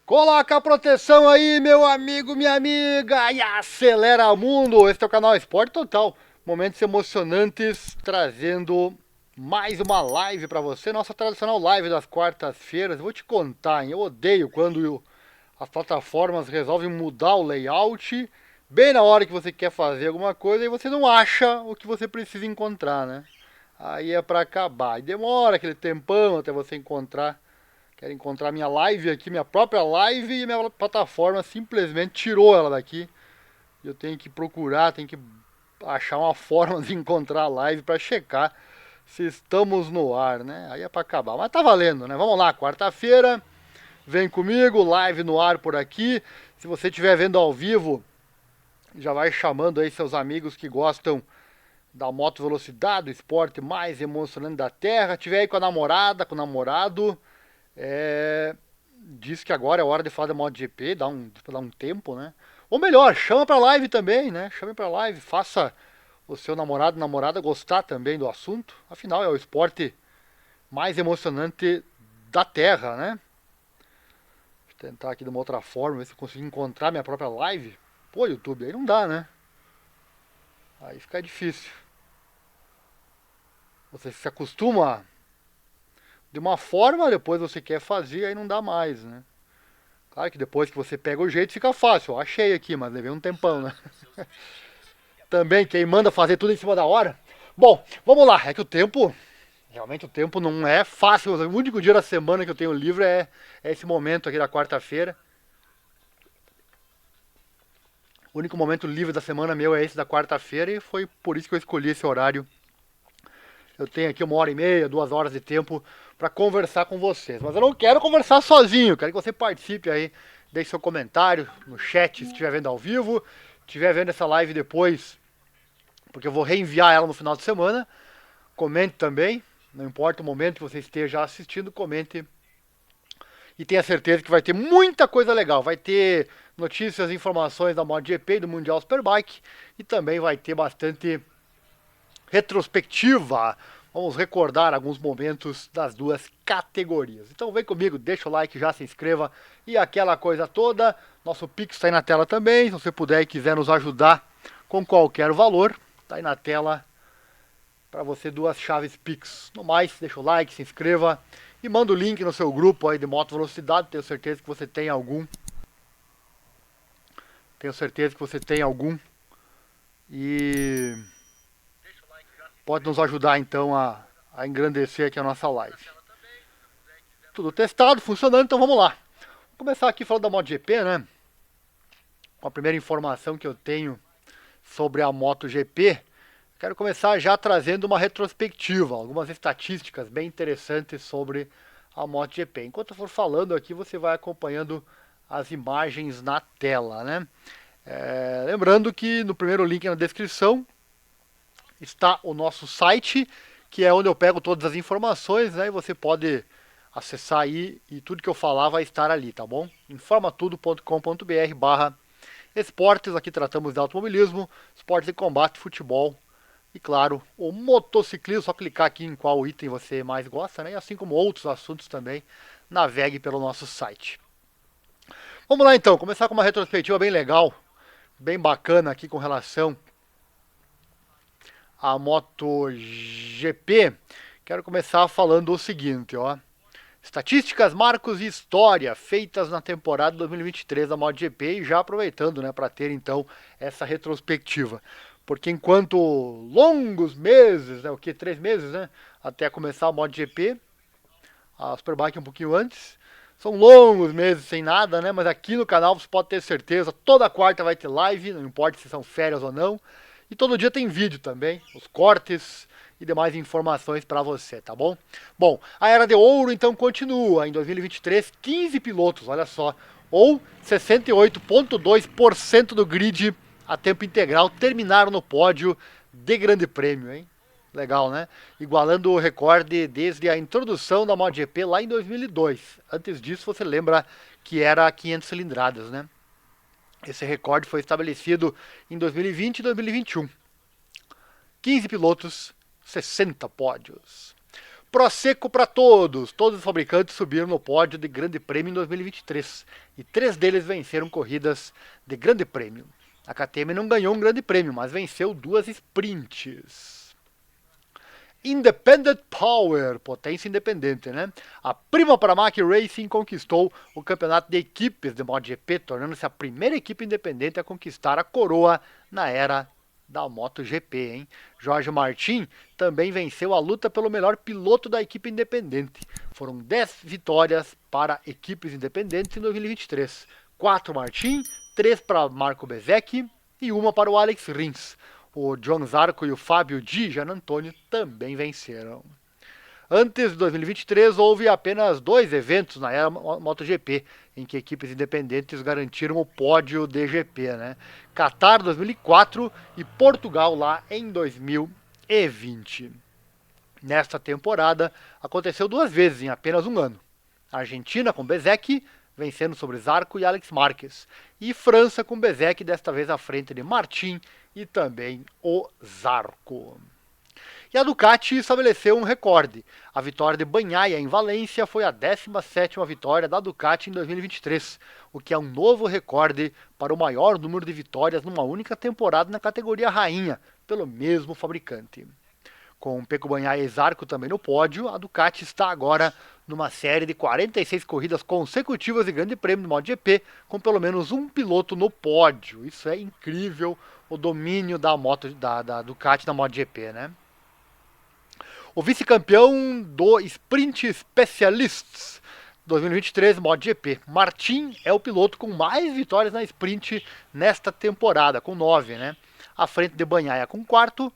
Coloca a proteção aí, meu amigo, minha amiga, e acelera mundo. Esse é o canal Esporte Total. Momentos emocionantes trazendo mais uma live pra você. Nossa tradicional live das quartas-feiras. Vou te contar, hein? Eu odeio quando as plataformas resolvem mudar o layout bem na hora que você quer fazer alguma coisa e você não acha o que você precisa encontrar, né? Aí é pra acabar. E demora aquele tempão até você encontrar. Quero encontrar minha live aqui, minha própria live, e minha plataforma simplesmente tirou ela daqui. Eu tenho que procurar, tenho que achar uma forma de encontrar a live para checar se estamos no ar, né? Aí é para acabar. Mas tá valendo, né? Vamos lá, quarta-feira, vem comigo, live no ar por aqui. Se você estiver vendo ao vivo, já vai chamando aí seus amigos que gostam da moto velocidade, do esporte mais emocionante da Terra. Tiver aí com a namorada, com o namorado, é, diz que agora é hora de falar da MotoGP, dá um tempo, né? Ou melhor, chama pra live também, né? Chame pra live, faça o seu namorado, namorada gostar também do assunto. Afinal, é o esporte mais emocionante da Terra, né? Deixa eu tentar aqui de uma outra forma, ver se eu consigo encontrar minha própria live. Pô, YouTube, aí não dá, né? Aí fica difícil. Você se acostuma de uma forma, depois você quer fazer, aí não dá mais, né? Claro que depois que você pega o jeito fica fácil. Eu achei aqui, mas levei um tempão, né? Também, quem manda fazer tudo em cima da hora. Bom, vamos lá. É que o tempo, realmente o tempo não é fácil. O único dia da semana que eu tenho livre é esse momento aqui da quarta-feira. O único momento livre da semana meu é esse da quarta-feira e foi por isso que eu escolhi esse horário. Eu tenho aqui 1h30, 2 horas de tempo para conversar com vocês. Mas eu não quero conversar sozinho, quero que você participe aí, deixe seu comentário no chat se estiver vendo ao vivo, estiver vendo essa live depois, porque eu vou reenviar ela no final de semana. Comente também, não importa o momento que você esteja assistindo, comente. E tenha certeza que vai ter muita coisa legal. Vai ter notícias e informações da MotoGP e do Mundial Superbike. E também vai ter bastante retrospectiva. Vamos recordar alguns momentos das duas categorias. Então vem comigo, deixa o like, já se inscreva e aquela coisa toda. Nosso Pix está aí na tela também. Se você puder e quiser nos ajudar com qualquer valor, está aí na tela para você duas chaves Pix. No mais, deixa o like, se inscreva e manda o link no seu grupo aí de moto velocidade. Tenho certeza que você tem algum. Tenho certeza que você tem algum. E pode nos ajudar então a engrandecer aqui a nossa live. Tudo testado, funcionando, então vamos lá. Vou começar aqui falando da MotoGP, né? Com a primeira informação que eu tenho sobre a MotoGP. Quero começar já trazendo uma retrospectiva, algumas estatísticas bem interessantes sobre a MotoGP. Enquanto eu for falando aqui, você vai acompanhando as imagens na tela, né? Lembrando que no primeiro link na descrição está o nosso site, que é onde eu pego todas as informações, né? E você pode acessar aí e tudo que eu falar vai estar ali, tá bom? informatudo.com.br/barra esportes, aqui tratamos de automobilismo, esportes de combate, futebol e, claro, o motociclismo. Só clicar aqui em qual item você mais gosta, né? E assim como outros assuntos também, navegue pelo nosso site. Vamos lá então, começar com uma retrospectiva bem legal, bem bacana aqui com relação à MotoGP. Quero começar falando o seguinte, ó. Estatísticas, marcos e história feitas na temporada 2023 da MotoGP e já aproveitando, né, para ter então essa retrospectiva. Porque enquanto longos meses, né, o que, 3 meses, né, até começar a MotoGP, a Superbike um pouquinho antes, são longos meses sem nada, né, mas aqui no canal você pode ter certeza, toda quarta vai ter live, não importa se são férias ou não, e todo dia tem vídeo também, os cortes e demais informações para você, tá bom? Bom, a Era de Ouro então continua em 2023, 15 pilotos, olha só, ou 68,2% do grid a tempo integral terminaram no pódio de Grande Prêmio, hein? Legal, né? Igualando o recorde desde a introdução da MotoGP lá em 2002. Antes disso, você lembra que era 500 cilindradas, né? Esse recorde foi estabelecido em 2020 e 2021. 15 pilotos, 60 pódios. Prosecco para todos. Todos os fabricantes subiram no pódio de Grande Prêmio em 2023 e 3 deles venceram corridas de Grande Prêmio. A KTM não ganhou um Grande Prêmio, mas venceu 2 sprints. Independent Power, potência independente, né? A Prima Pramac Racing conquistou o campeonato de equipes de MotoGP, tornando-se a primeira equipe independente a conquistar a coroa na era da MotoGP, hein? Jorge Martin também venceu a luta pelo melhor piloto da equipe independente. Foram 10 vitórias para equipes independentes em 2023. 4 Martin, 3 para Marco Bezzecchi e 1 para o Alex Rins. O João Zarco e o Fábio Di Gianantonio também venceram. Antes de 2023, houve apenas 2 eventos na era MotoGP, em que equipes independentes garantiram o pódio de GP, né? Qatar 2004 e Portugal lá em 2020. Nesta temporada, aconteceu 2 vezes em apenas um ano. A Argentina com Bezzecchi, vencendo sobre Zarco e Alex Marquez. E França com Bezzecchi, desta vez à frente de Martin e também o Zarco. E a Ducati estabeleceu um recorde. A vitória de Bagnaia em Valência foi a 17ª vitória da Ducati em 2023, o que é um novo recorde para o maior número de vitórias numa única temporada na categoria rainha, pelo mesmo fabricante. Com Pecco Bagnaia e Zarco também no pódio, a Ducati está agora numa série de 46 corridas consecutivas de Grande Prêmio do MotoGP, com pelo menos um piloto no pódio. Isso é incrível, o domínio da Ducati na MotoGP, né? O vice-campeão do Sprint Specialists 2023 MotoGP, Martin é o piloto com mais vitórias na Sprint nesta temporada, com 9, né? À frente de Bagnaia com 4,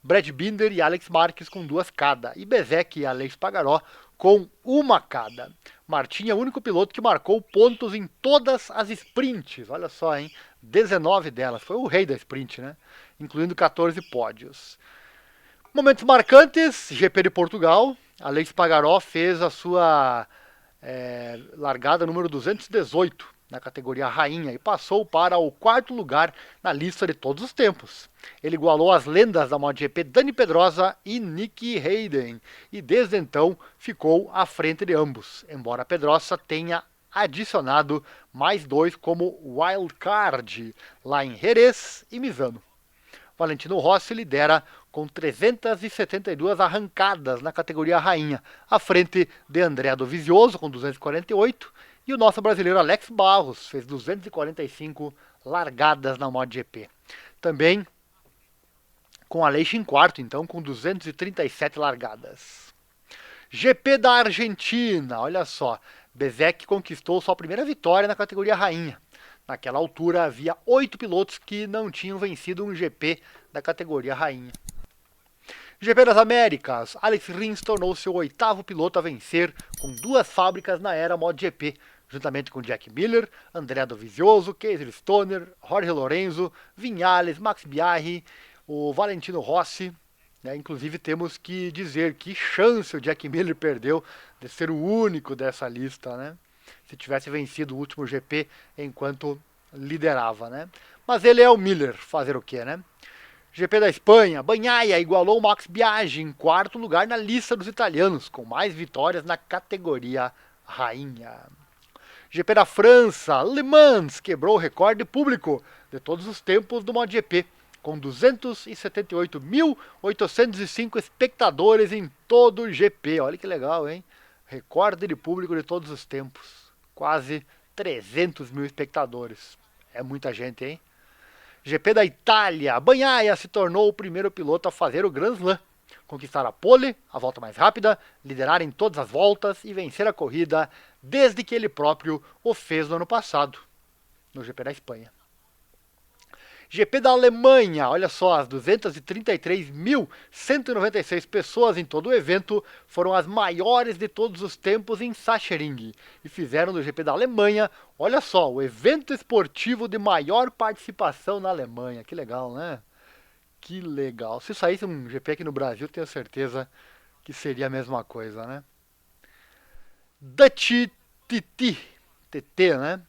Brad Binder e Alex Marquez com 2 cada, e Bezzecchi e Aleix Espargaró com 1 cada. Martin é o único piloto que marcou pontos em todas as sprints, olha só, hein? 19 delas, foi o rei da sprint, né? Incluindo 14 pódios. Momentos marcantes, GP de Portugal, Aleix Espargaró fez a sua largada número 218 na categoria rainha e passou para o 4º lugar na lista de todos os tempos. Ele igualou as lendas da MotoGP Dani Pedrosa e Nicky Hayden e desde então ficou à frente de ambos, embora Pedrosa tenha adicionado mais 2 como wildcard lá em Jerez e Misano. Valentino Rossi lidera com 372 arrancadas na categoria rainha, à frente de André Dovizioso com 248 e o nosso brasileiro Alex Barros fez 245 largadas na MotoGP. Também com Aleix em quarto, então, com 237 largadas. GP da Argentina, olha só, Bezzecchi conquistou sua primeira vitória na categoria rainha. Naquela altura havia 8 pilotos que não tinham vencido um GP da categoria rainha. GP das Américas, Alex Rins tornou-se o 8º piloto a vencer com 2 fábricas na era MotoGP, juntamente com Jack Miller, André Dovizioso, Casey Stoner, Jorge Lorenzo, Viñales, Max Biaggi, o Valentino Rossi. Inclusive temos que dizer que chance o Jack Miller perdeu de ser o único dessa lista, né? Se tivesse vencido o último GP enquanto liderava, né? Mas ele é o Miller, fazer o quê, né? GP da Espanha, Bagnaia igualou Max Biaggi em 4º lugar na lista dos italianos, com mais vitórias na categoria rainha. GP da França, Le Mans quebrou o recorde público de todos os tempos do MotoGP, com 278.805 espectadores em todo o GP. Olha que legal, hein? Recorde de público de todos os tempos. Quase 300 mil espectadores. É muita gente, hein? GP da Itália, Bagnaia se tornou o primeiro piloto a fazer o Grand Slam, conquistar a pole, a volta mais rápida, liderar em todas as voltas e vencer a corrida desde que ele próprio o fez no ano passado, no GP da Espanha. GP da Alemanha, olha só, as 233.196 pessoas em todo o evento foram as maiores de todos os tempos em Sachsenring e fizeram do GP da Alemanha, olha só, o evento esportivo de maior participação na Alemanha. Que legal, né? Que legal. Se saísse um GP aqui no Brasil, tenho certeza que seria a mesma coisa, né? Dutch TT, né?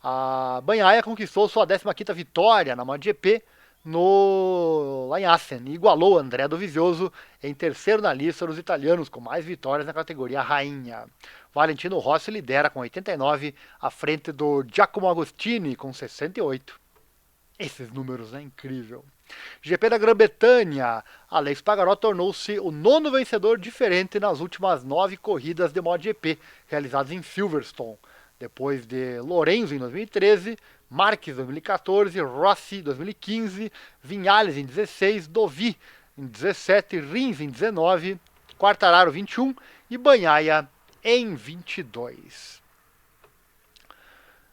A Bagnaia conquistou sua 15ª vitória na MotoGP lá em Assen e igualou André Dovizioso em terceiro na lista dos italianos com mais vitórias na categoria rainha. Valentino Rossi lidera com 89, à frente do Giacomo Agostini com 68. Esses números, né? Incrível. GP da Grã-Bretanha, Alex Pagaró tornou-se o nono vencedor diferente nas últimas 9 corridas de MotoGP, realizadas em Silverstone, depois de Lorenzo em 2013, Marques em 2014, Rossi em 2015, Vinhales em 16, Dovi em 17, Rins em 19, Quartararo 21 e Bagnaia em 22.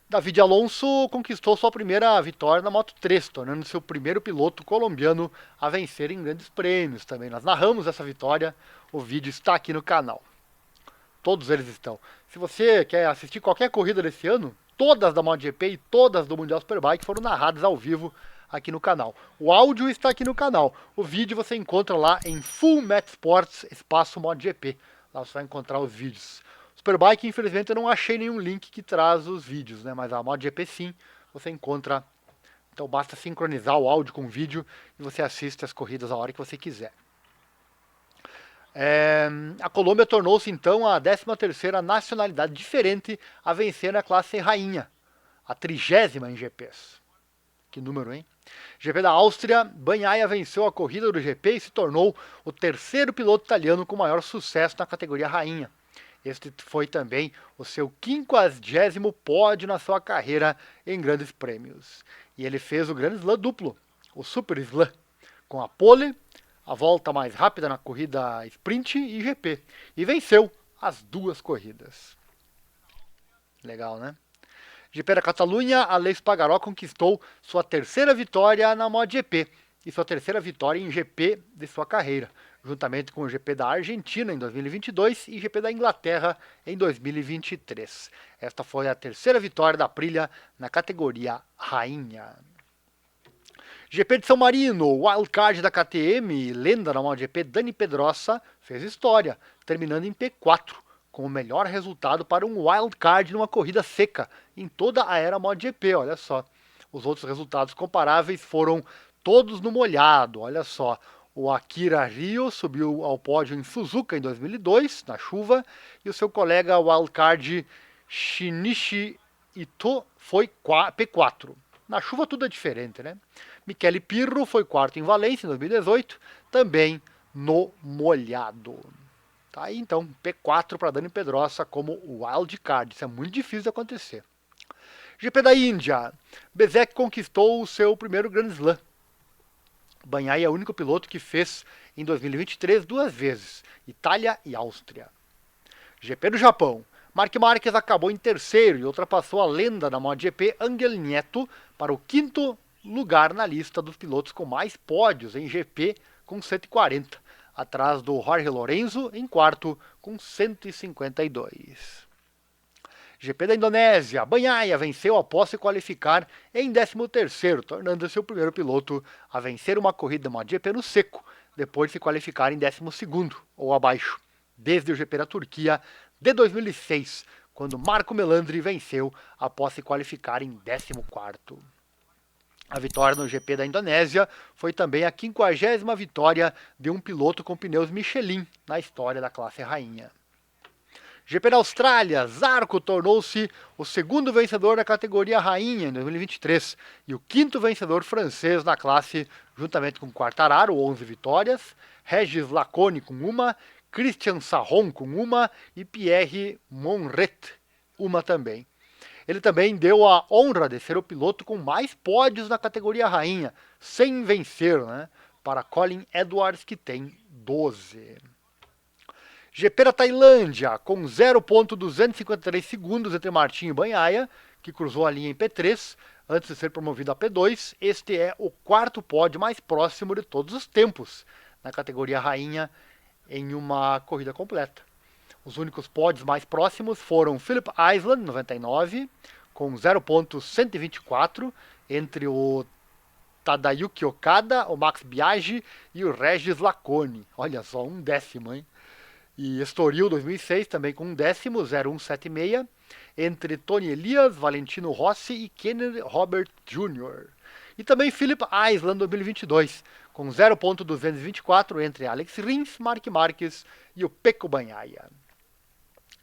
David Alonso conquistou sua primeira vitória na Moto3, tornando-se o primeiro piloto colombiano a vencer em grandes prêmios também. Nós narramos essa vitória, o vídeo está aqui no canal. Todos eles estão. Se você quer assistir qualquer corrida desse ano, todas da MotoGP e todas do Mundial Superbike foram narradas ao vivo aqui no canal. O áudio está aqui no canal. O vídeo você encontra lá em Full Match Sports espaço MotoGP. Lá você vai encontrar os vídeos. Superbike, infelizmente, eu não achei nenhum link que traz os vídeos, né? Mas a MotoGP sim, você encontra. Então basta sincronizar o áudio com o vídeo e você assiste as corridas a hora que você quiser. A Colômbia tornou-se então a 13ª nacionalidade diferente a vencer na classe rainha, a 30ª em GPs. Que número, hein? GP da Áustria, Bagnaia venceu a corrida do GP e se tornou o terceiro piloto italiano com maior sucesso na categoria rainha. Este foi também o seu 50º pódio na sua carreira em grandes prêmios. E ele fez o grande slam duplo, o Super Slam, com a pole, a volta mais rápida na corrida sprint e GP. E venceu as duas corridas. Legal, né? GP da Catalunha, Alex Pagaró conquistou sua terceira vitória na MotoGP e sua terceira vitória em GP de sua carreira, juntamente com o GP da Argentina em 2022 e GP da Inglaterra em 2023. Esta foi a terceira vitória da Aprilia na categoria rainha. GP de São Marino, o wildcard da KTM, lenda na MotoGP, Dani Pedrosa, fez história, terminando em P4, com o melhor resultado para um wildcard numa corrida seca em toda a era MotoGP, olha só. Os outros resultados comparáveis foram todos no molhado, olha só. O Akira Rio subiu ao pódio em Suzuka em 2002, na chuva, e o seu colega wildcard Shinichi Ito foi P4. Na chuva tudo é diferente, né? Michele Pirro foi quarto em Valência em 2018, também no molhado. Tá aí então, P4 para Dani Pedrosa como wildcard. Isso é muito difícil de acontecer. GP da Índia. Bezek conquistou o seu primeiro Grand Slam. Bagnaia é o único piloto que fez em 2023 duas vezes, Itália e Áustria. GP do Japão. Marc Marquez acabou em terceiro e ultrapassou a lenda da MotoGP Angel Nieto para o quinto lugar na lista dos pilotos com mais pódios em GP com 140, atrás do Jorge Lorenzo em quarto com 152. GP da Indonésia, Bagnaia venceu após se qualificar em 13º, tornando-se o primeiro piloto a vencer uma corrida MotoGP no seco, depois de se qualificar em 12º ou abaixo, desde o GP da Turquia de 2006, quando Marco Melandri venceu após se qualificar em 14º. A vitória no GP da Indonésia foi também a 50ª vitória de um piloto com pneus Michelin na história da classe rainha. GP da Austrália, Zarco tornou-se o segundo vencedor da categoria rainha em 2023 e o quinto vencedor francês na classe, juntamente com Quartararo, 11 vitórias, Régis Laconi com uma, Christian Sarron com uma e Pierre Monret, uma também. Ele também deu a honra de ser o piloto com mais pódios na categoria rainha, sem vencer, né, para Colin Edwards, que tem 12. GP da Tailândia, com 0,253 segundos entre Martin e Bagnaia, que cruzou a linha em P3, antes de ser promovido a P2. Este é o quarto pódio mais próximo de todos os tempos na categoria rainha em uma corrida completa. Os únicos pódios mais próximos foram Phillip Island, 99, com 0,124, entre o Tadayuki Okada, o Max Biaggi e o Régis Laconi. Olha só, um décimo, hein? E Estoril 2006 também com um décimo, 0,176, entre Tony Elias, Valentino Rossi e Kennedy Robert Jr. E também Phillip Island 2022, com 0,224 entre Alex Rins, Marc Marques e o Pecco Bagnaia.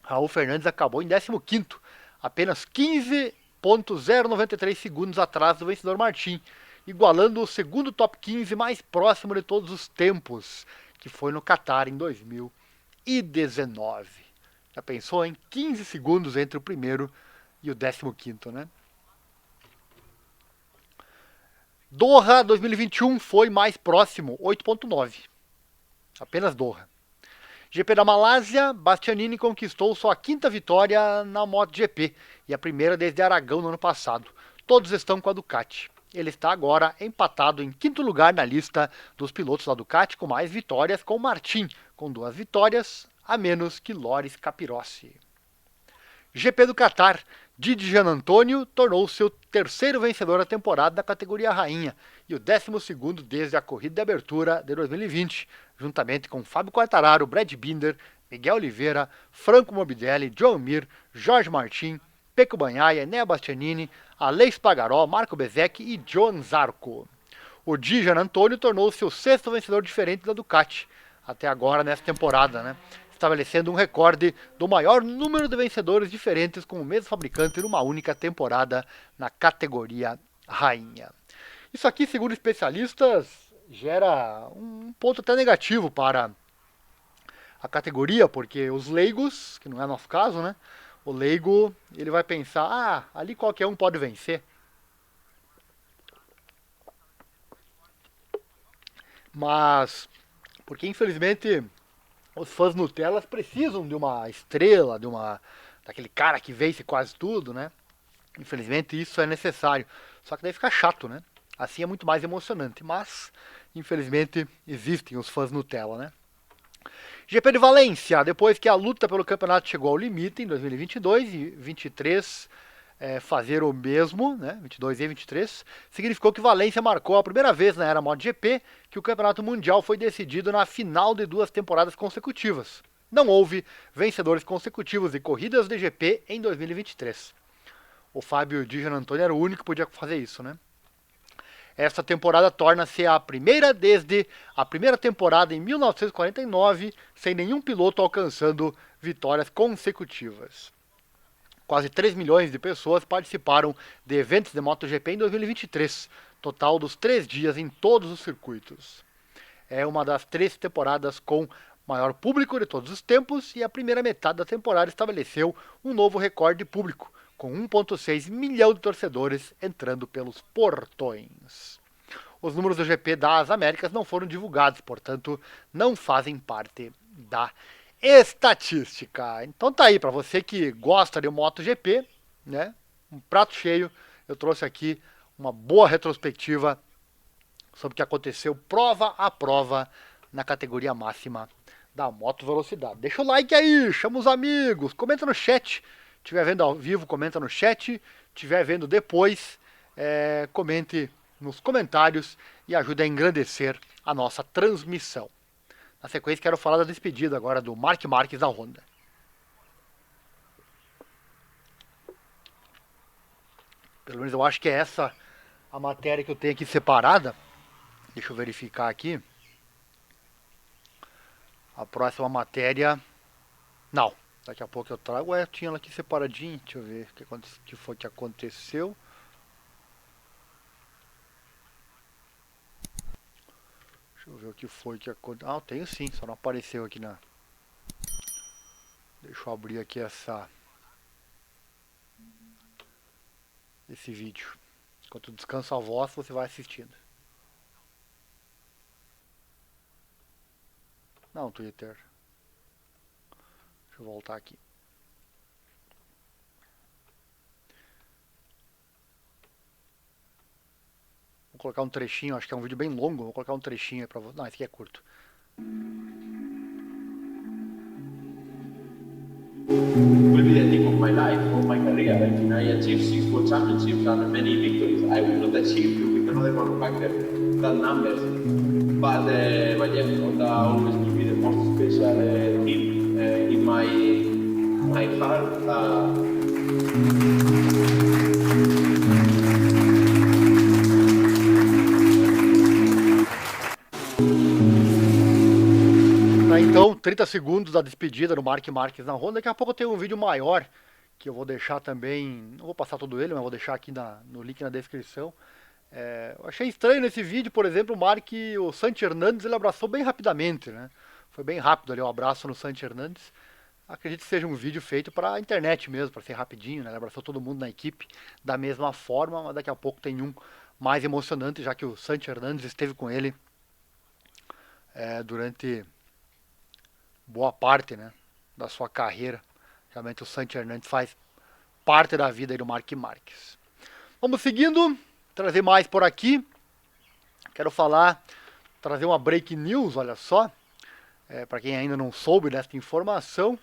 Raul Fernandes acabou em 15º, apenas 15,093 segundos atrás do vencedor Martin, igualando o segundo top 15 mais próximo de todos os tempos, que foi no Qatar em 2019. Já pensou em 15 segundos entre o primeiro e o 15º, né? Doha 2021 foi mais próximo, 8,9. Apenas Doha. GP da Malásia, Bastianini conquistou sua 5ª vitória na MotoGP e a primeira desde Aragão no ano passado. Todos estão com a Ducati. Ele está agora empatado em 5º lugar na lista dos pilotos da Ducati, com mais vitórias com Martin, com 2 vitórias a menos que Loris Capirossi. GP do Qatar, Didi Giannantonio tornou-se o 3º vencedor da temporada da categoria rainha e o 12º desde a corrida de abertura de 2020, juntamente com Fábio Quartararo, Brad Binder, Miguel Oliveira, Franco Morbidelli, John Mir, Jorge Martin, Pecco Bagnaia, Enea Bastianini, Aleix Espargaró, Marco Bezzecchi e Johan Zarco. O Didi Giannantonio tornou-se o 6º vencedor diferente da Ducati, até agora nessa temporada, né? Estabelecendo um recorde do maior número de vencedores diferentes com o mesmo fabricante numa única temporada na categoria rainha. Isso aqui, segundo especialistas, gera um ponto até negativo para a categoria, porque os leigos, que não é nosso caso, né? O leigo, ele vai pensar, ali qualquer um pode vencer. Mas, porque infelizmente os fãs Nutellas precisam de uma estrela, daquele cara que vence quase tudo, né? Infelizmente isso é necessário. Só que daí fica chato, né? Assim é muito mais emocionante. Mas, infelizmente, existem os fãs Nutella, né? GP de Valência, depois que a luta pelo campeonato chegou ao limite em 2022 e 23 fazer o mesmo, né, 22 e 23, significou que Valência marcou a primeira vez na era MotoGP que o campeonato mundial foi decidido na final de 2 temporadas consecutivas. Não houve vencedores consecutivos de corridas de GP em 2023. O Fábio Di Giannantonio era o único que podia fazer isso, né? Esta temporada torna-se a primeira desde a primeira temporada em 1949, sem nenhum piloto alcançando vitórias consecutivas. Quase 3 milhões de pessoas participaram de eventos de MotoGP em 2023, total dos 3 dias em todos os circuitos. É uma das 3 temporadas com maior público de todos os tempos e a primeira metade da temporada estabeleceu um novo recorde de público, com 1,6 milhão de torcedores entrando pelos portões. Os números do GP das Américas não foram divulgados, portanto, não fazem parte da estatística. Então tá aí, para você que gosta de MotoGP, né? Um prato cheio, eu trouxe aqui uma boa retrospectiva sobre o que aconteceu prova a prova na categoria máxima da moto velocidade. Deixa o like aí, chama os amigos, comenta no chat. Estiver vendo ao vivo, comenta no chat. Estiver vendo depois, comente nos comentários e ajude a engrandecer a nossa transmissão. Na sequência, quero falar da despedida agora do Marc Marques da Honda. Pelo menos eu acho que é essa a matéria que eu tenho aqui separada. Deixa eu verificar aqui. A próxima matéria... Não. Daqui a pouco eu trago. Tinha ela aqui separadinha. Deixa eu ver o que foi que aconteceu. Deixa eu ver o que foi que aconteceu. Eu tenho sim, só não apareceu aqui na... Deixa eu abrir aqui esse vídeo. Enquanto descansa a voz, você vai assistindo. Não, Twitter. Deixa eu voltar aqui. Vou colocar um trechinho, acho que é um vídeo bem longo. Vou colocar um trechinho aí pra você. Não, esse aqui é curto. Will be the thing of my life, of my career. I mean, I achieved 6 World Championships and many victories. I will not achieve with another manufacturer that numbers. But yeah, Honda always will be the most special team in my heart. 30 segundos da despedida do Marc Marquez na Honda. Daqui a pouco eu tenho um vídeo maior, que eu vou deixar também, não vou passar todo ele, mas vou deixar aqui no link na descrição. Eu achei estranho nesse vídeo, por exemplo, o Santi Hernandes, ele abraçou bem rapidamente, né? Foi bem rápido ali o abraço no Santi Hernandes. Acredito que seja um vídeo feito para a internet mesmo, para ser rapidinho, né? Ele abraçou todo mundo na equipe da mesma forma, mas daqui a pouco tem um mais emocionante, já que o Santi Hernandes esteve com ele durante boa parte, né, da sua carreira. Realmente o Santi Hernandes faz parte da vida aí do Marc Marquez. Vamos seguindo, trazer mais por aqui. Quero trazer uma break news, olha só. Para quem ainda não soube desta informação,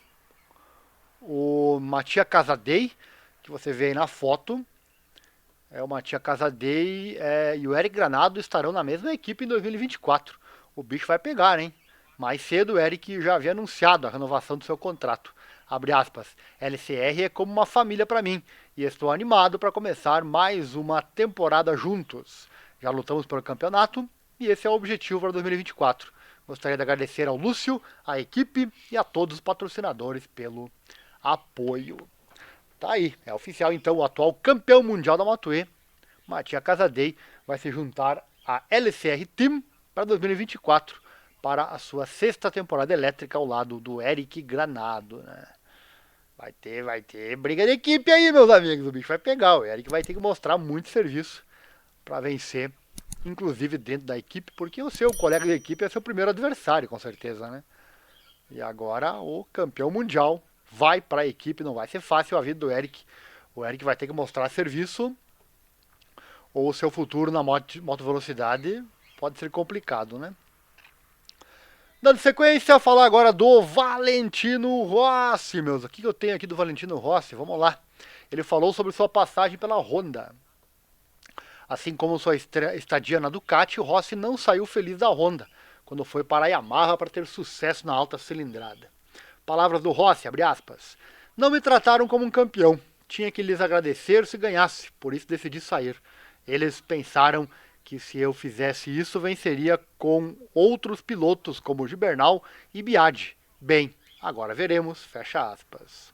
o Mattia Casadei, que você vê aí na foto, o Mattia Casadei e o Eric Granado estarão na mesma equipe em 2024. O bicho vai pegar, hein? Mais cedo o Eric já havia anunciado a renovação do seu contrato. Abre aspas, LCR é como uma família para mim e estou animado para começar mais uma temporada juntos. Já lutamos pelo campeonato e esse é o objetivo para 2024. Gostaria de agradecer ao Lúcio, à equipe e a todos os patrocinadores pelo apoio. Tá aí, é oficial então, o atual campeão mundial da Moto E, Mattia Casadei, vai se juntar à LCR Team para 2024, para a sua 6ª temporada elétrica ao lado do Eric Granado, né? Vai ter briga de equipe aí, meus amigos, o bicho vai pegar, o Eric vai ter que mostrar muito serviço para vencer, inclusive dentro da equipe, porque o seu colega de equipe é seu primeiro adversário, com certeza, né? E agora o campeão mundial vai para a equipe, não vai ser fácil a vida do Eric. O Eric vai ter que mostrar serviço, ou o seu futuro na moto velocidade pode ser complicado, né? Dando sequência, falar agora do Valentino Rossi, meus. O que eu tenho aqui do Valentino Rossi? Vamos lá. Ele falou sobre sua passagem pela Honda. Assim como sua estadia na Ducati, o Rossi não saiu feliz da Honda, quando foi para a Yamaha para ter sucesso na alta cilindrada. Palavras do Rossi, abre aspas. Não me trataram como um campeão. Tinha que lhes agradecer se ganhasse, por isso decidi sair. Eles pensaram que se eu fizesse isso, venceria com outros pilotos como Gibernal e Biaggi. Bem, agora veremos, fecha aspas.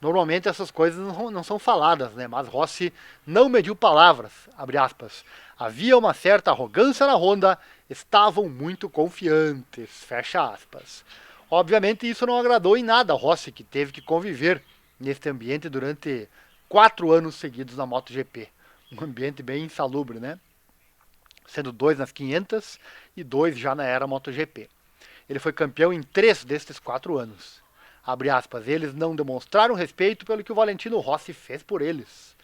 Normalmente essas coisas não são faladas, né? Mas Rossi não mediu palavras, abre aspas. Havia uma certa arrogância na Honda, estavam muito confiantes, fecha aspas. Obviamente isso não agradou em nada a Rossi, que teve que conviver neste ambiente durante 4 anos seguidos na MotoGP. Um ambiente bem insalubre, né? Sendo 2 nas 500 e 2 já na era MotoGP. Ele foi campeão em 3 destes 4 anos. Abre aspas, eles não demonstraram respeito pelo que o Valentino Rossi fez por eles,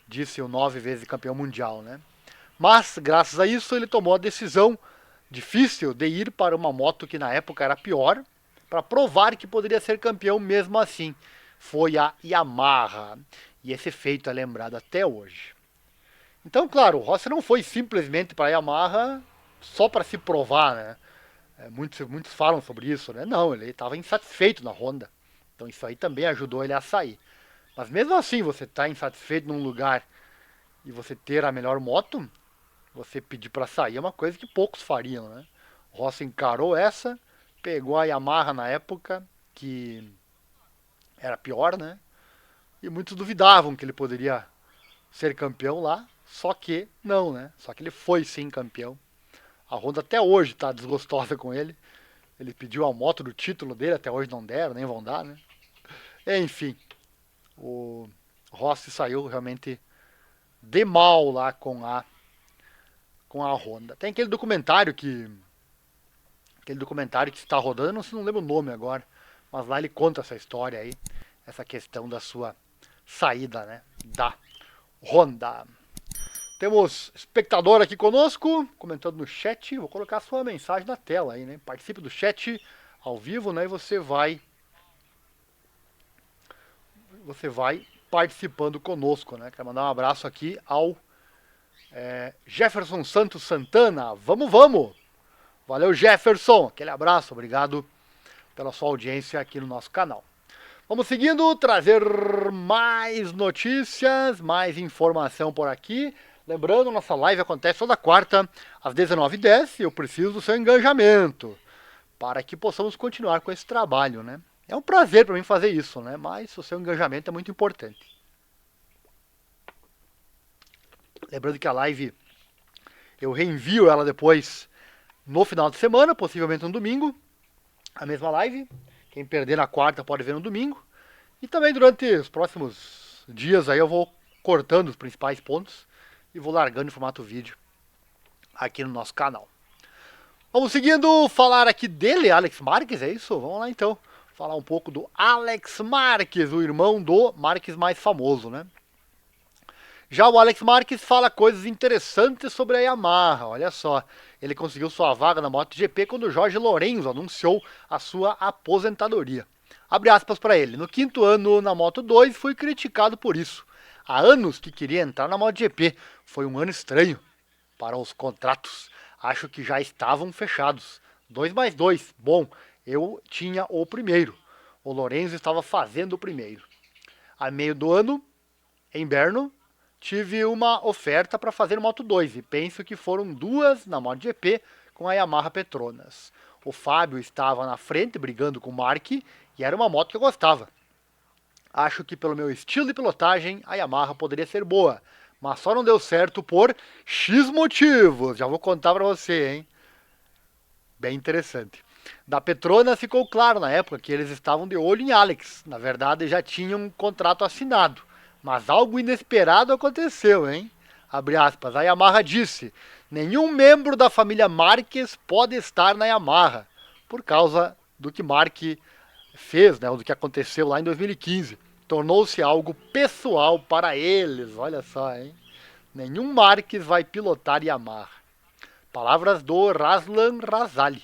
disse o 9 vezes campeão mundial, né? Mas, graças a isso, ele tomou a decisão difícil de ir para uma moto que na época era pior, para provar que poderia ser campeão mesmo assim. Foi a Yamaha. E esse feito é lembrado até hoje. Então, claro, o Rossi não foi simplesmente para a Yamaha só para se provar, né? Muitos falam sobre isso, né? Não, ele estava insatisfeito na Honda. Então isso aí também ajudou ele a sair. Mas mesmo assim, você está insatisfeito num lugar e você ter a melhor moto, você pedir para sair é uma coisa que poucos fariam, né? O Rossi encarou essa, pegou a Yamaha na época, que era pior, né? E muitos duvidavam que ele poderia ser campeão lá, só que não, né? Só que ele foi sim campeão. A Honda até hoje está desgostosa com ele. Ele pediu a moto do título dele, até hoje não deram, nem vão dar, né? Enfim, o Rossi saiu realmente de mal lá com a Honda. Tem aquele documentário que está rodando, não lembro o nome agora, mas lá ele conta essa história aí, essa questão da sua saída, né, da Honda. Temos espectador aqui conosco, comentando no chat. Vou colocar a sua mensagem na tela aí, né? Participe do chat ao vivo, né? E você vai participando conosco, né? Quero mandar um abraço aqui ao Jefferson Santos Santana. Vamos! Valeu, Jefferson. Aquele abraço, obrigado pela sua audiência aqui no nosso canal. Vamos seguindo, trazer mais notícias, mais informação por aqui. Lembrando, nossa live acontece toda quarta, às 19h10, e eu preciso do seu engajamento. para que possamos continuar com esse trabalho, né? É um prazer para mim fazer isso, né? Mas o seu engajamento é muito importante. Lembrando que a live eu reenvio ela depois no final de semana, possivelmente no domingo, a mesma live. Quem perder na quarta pode ver no domingo. E também durante os próximos dias aí eu vou cortando os principais pontos e vou largando em formato vídeo aqui no nosso canal. Vamos seguindo, falar aqui dele, Alex Marques, é isso? Vamos lá então, falar um pouco do Alex Marques, o irmão do Marques mais famoso, né? Já o Alex Marques fala coisas interessantes sobre a Yamaha, olha só. Ele conseguiu sua vaga na MotoGP quando o Jorge Lorenzo anunciou a sua aposentadoria. Abre aspas para ele. No 5º ano na Moto2 fui criticado por isso. Há anos que queria entrar na MotoGP. Foi um ano estranho para os contratos. Acho que já estavam fechados. 2+2. Bom, eu tinha o primeiro. O Lorenzo estava fazendo o primeiro. A meio do ano, em inverno, tive uma oferta para fazer Moto2 e penso que foram 2 na MotoGP com a Yamaha Petronas. O Fábio estava na frente brigando com o Mark e era uma moto que eu gostava. Acho que pelo meu estilo de pilotagem a Yamaha poderia ser boa, mas só não deu certo por X motivos. Já vou contar para você, hein? Bem interessante. Da Petronas ficou claro na época que eles estavam de olho em Alex. Na verdade já tinham um contrato assinado. Mas algo inesperado aconteceu, hein? Abre aspas. A Yamaha disse: nenhum membro da família Marques pode estar na Yamaha, por causa do que Mark fez, né? Do que aconteceu lá em 2015. Tornou-se algo pessoal para eles. Olha só, hein? Nenhum Marques vai pilotar Yamaha. Palavras do Razlan Razali.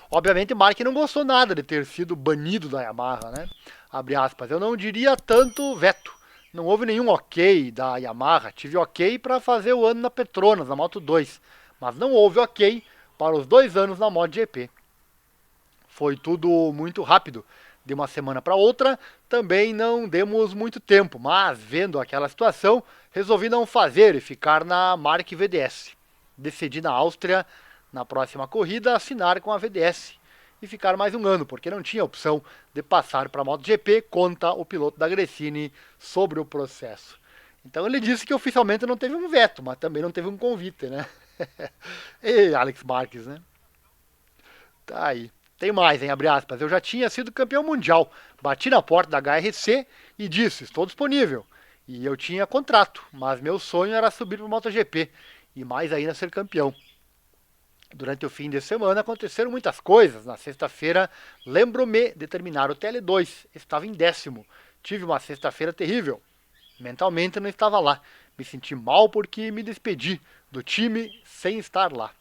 Obviamente, Mark não gostou nada de ter sido banido da Yamaha, né? Abre aspas. Eu não diria tanto veto. Não houve nenhum ok da Yamaha. Tive ok para fazer o ano na Petronas, na Moto2. Mas não houve ok para os 2 anos na MotoGP. Foi tudo muito rápido. De uma semana para outra, também não demos muito tempo. Mas, vendo aquela situação, resolvi não fazer e ficar na Mark VDS. Decidi na Áustria, na próxima corrida, assinar com a VDS e ficar mais um ano, porque não tinha opção de passar para a MotoGP, conta o piloto da Gresini sobre o processo. Então ele disse que oficialmente não teve um veto, mas também não teve um convite, né? E Alex Marques, né? Tá aí. Tem mais, hein? Abre aspas. Eu já tinha sido campeão mundial. Bati na porta da HRC e disse, estou disponível. E eu tinha contrato, mas meu sonho era subir para o MotoGP e mais ainda ser campeão. Durante o fim de semana aconteceram muitas coisas. Na sexta-feira, lembro-me de terminar o TL2. Estava em 10º. Tive uma sexta-feira terrível. Mentalmente não estava lá. Me senti mal porque me despedi do time sem estar lá.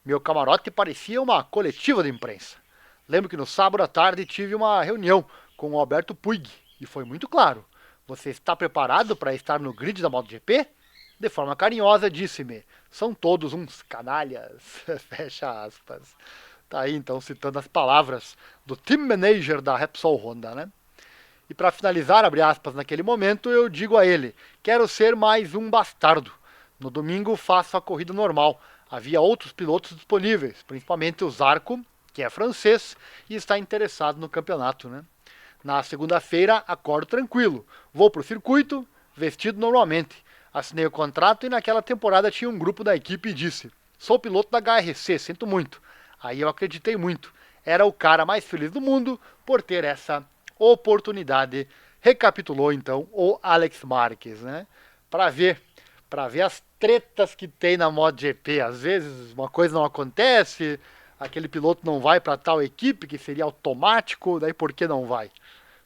Meu camarote parecia uma coletiva de imprensa. Lembro que no sábado à tarde tive uma reunião com o Alberto Puig e foi muito claro. Você está preparado para estar no grid da MotoGP? De forma carinhosa, disse-me, são todos uns canalhas, fecha aspas. Tá aí então citando as palavras do team manager da Repsol Honda, né? E para finalizar, abre aspas, naquele momento eu digo a ele, quero ser mais um bastardo. No domingo faço a corrida normal. Havia outros pilotos disponíveis, principalmente o Zarco, que é francês e está interessado no campeonato, né? Na segunda-feira acordo tranquilo, vou pro circuito, vestido normalmente. Assinei o contrato e naquela temporada tinha um grupo da equipe e disse, sou piloto da HRC, sinto muito. Aí eu acreditei muito. Era o cara mais feliz do mundo por ter essa oportunidade. Recapitulou então o Alex Marques, né? Para ver as tretas que tem na MotoGP. Às vezes uma coisa não acontece, aquele piloto não vai para tal equipe que seria automático, daí por que não vai?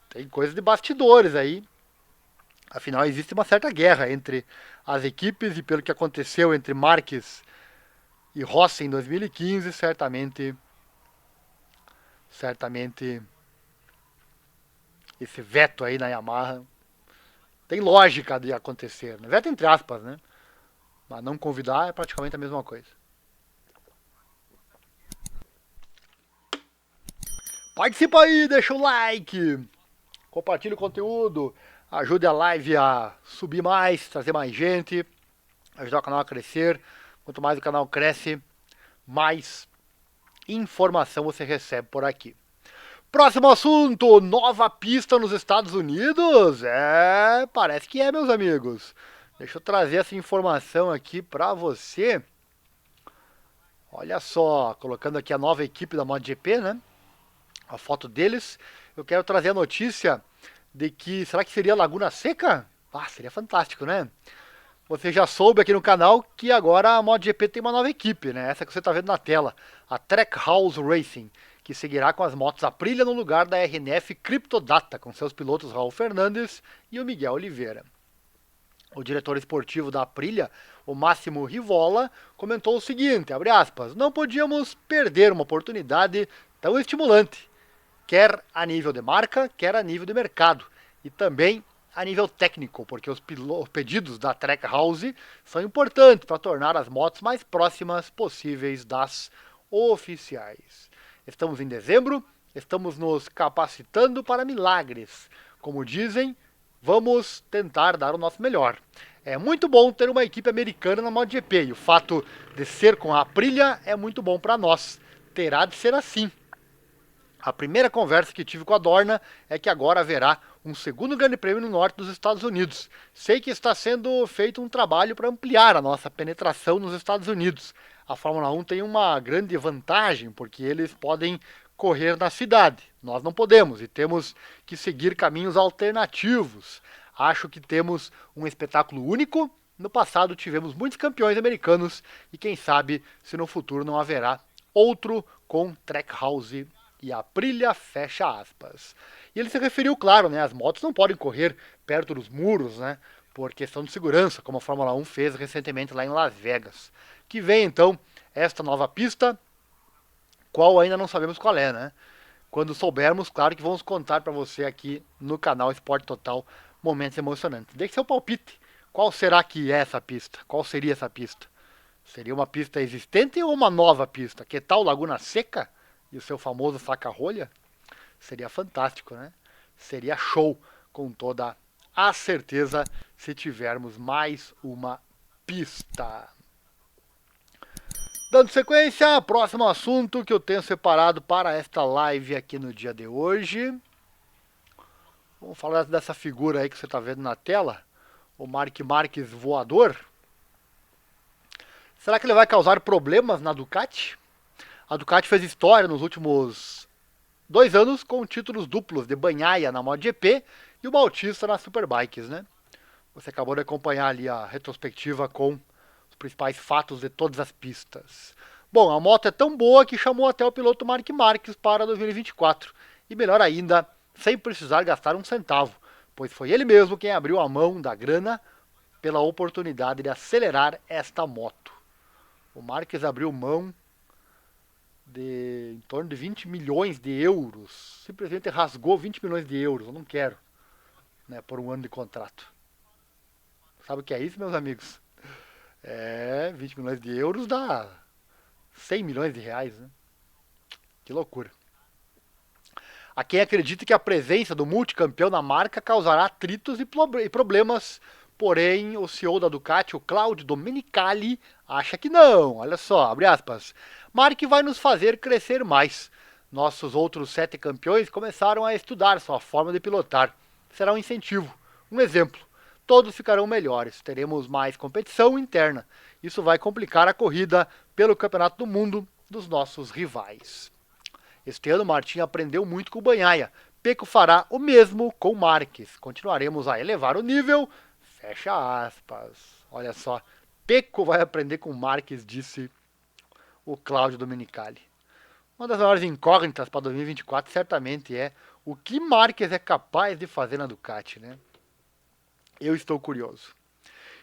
Tem coisa de bastidores aí. Afinal, existe uma certa guerra entre as equipes e pelo que aconteceu entre Marques e Rossi em 2015, certamente esse veto aí na Yamaha tem lógica de acontecer, né? Veto entre aspas, né? Mas não convidar é praticamente a mesma coisa. Participa aí, deixa o like, compartilha o conteúdo, ajude a live a subir mais, trazer mais gente, ajudar o canal a crescer. Quanto mais o canal cresce, mais informação você recebe por aqui. Próximo assunto, nova pista nos Estados Unidos? Parece que é, meus amigos. Deixa eu trazer essa informação aqui para você. Olha só, colocando aqui a nova equipe da MotoGP, né? A foto deles. Eu quero trazer a notícia de que, será que seria Laguna Seca? Seria fantástico, né? Você já soube aqui no canal que agora a MotoGP tem uma nova equipe, né? Essa que você está vendo na tela, a Trackhouse Racing, que seguirá com as motos Aprilia no lugar da RNF Cryptodata, com seus pilotos Raul Fernandes e o Miguel Oliveira. O diretor esportivo da Aprilia, o Máximo Rivola, comentou o seguinte, abre aspas, não podíamos perder uma oportunidade tão estimulante, quer a nível de marca, quer a nível de mercado, e também a nível técnico, porque os pedidos da Trackhouse são importantes para tornar as motos mais próximas possíveis das oficiais. Estamos em dezembro, estamos nos capacitando para milagres. Como dizem, vamos tentar dar o nosso melhor. É muito bom ter uma equipe americana na MotoGP e o fato de ser com a Aprilia é muito bom para nós. Terá de ser assim. A primeira conversa que tive com a Dorna é que agora haverá um segundo grande prêmio no norte dos Estados Unidos. Sei que está sendo feito um trabalho para ampliar a nossa penetração nos Estados Unidos. A Fórmula 1 tem uma grande vantagem, porque eles podem correr na cidade. Nós não podemos e temos que seguir caminhos alternativos. Acho que temos um espetáculo único. No passado tivemos muitos campeões americanos e quem sabe se no futuro não haverá outro com Trackhouse e a Aprilia, fecha aspas. E ele se referiu, claro, né, as motos não podem correr perto dos muros, né, por questão de segurança, como a Fórmula 1 fez recentemente lá em Las Vegas. Que vem então esta nova pista, qual ainda não sabemos qual é, né? Quando soubermos, claro que vamos contar para você aqui no canal Esporte Total momentos emocionantes. Deixe seu palpite. Qual será que é essa pista? Qual seria essa pista? Seria uma pista existente ou uma nova pista? Que tal Laguna Seca? E o seu famoso saca-rolha, seria fantástico, né? Seria show, com toda a certeza, se tivermos mais uma pista. Dando sequência, próximo assunto que eu tenho separado para esta live aqui no dia de hoje. Vamos falar dessa figura aí que você está vendo na tela, o Marc Marquez voador. Será que ele vai causar problemas na Ducati? A Ducati fez história nos últimos 2 anos com títulos duplos de Bagnaia na MotoGP e o Bautista na Superbikes, né? Você acabou de acompanhar ali a retrospectiva com os principais fatos de todas as pistas. Bom, a moto é tão boa que chamou até o piloto Marc Marquez para 2024. E melhor ainda, sem precisar gastar um centavo, pois foi ele mesmo quem abriu a mão da grana pela oportunidade de acelerar esta moto. O Marquez abriu mão de em torno de 20 milhões de euros. Simplesmente rasgou 20 milhões de euros. Eu não quero, né, por um ano de contrato. Sabe o que é isso, meus amigos? 20 milhões de euros dá 100 milhões de reais, né? Que loucura. Há quem acredita que a presença do multicampeão na marca causará atritos e problemas. Porém, o CEO da Ducati, o Claudio Domenicali, acha que não. Olha só, abre aspas. Marc vai nos fazer crescer mais. Nossos outros 7 campeões começaram a estudar sua forma de pilotar. Será um incentivo, um exemplo. Todos ficarão melhores, teremos mais competição interna. Isso vai complicar a corrida pelo Campeonato do Mundo dos nossos rivais. Este ano, Martin aprendeu muito com o Bagnaia. Pecco fará o mesmo com Marquez. Continuaremos a elevar o nível. Fecha aspas. Olha só. Pecco vai aprender com Marquez, disse o Claudio Domenicali. Uma das maiores incógnitas para 2024 certamente é o que Marquez é capaz de fazer na Ducati, né? Eu estou curioso.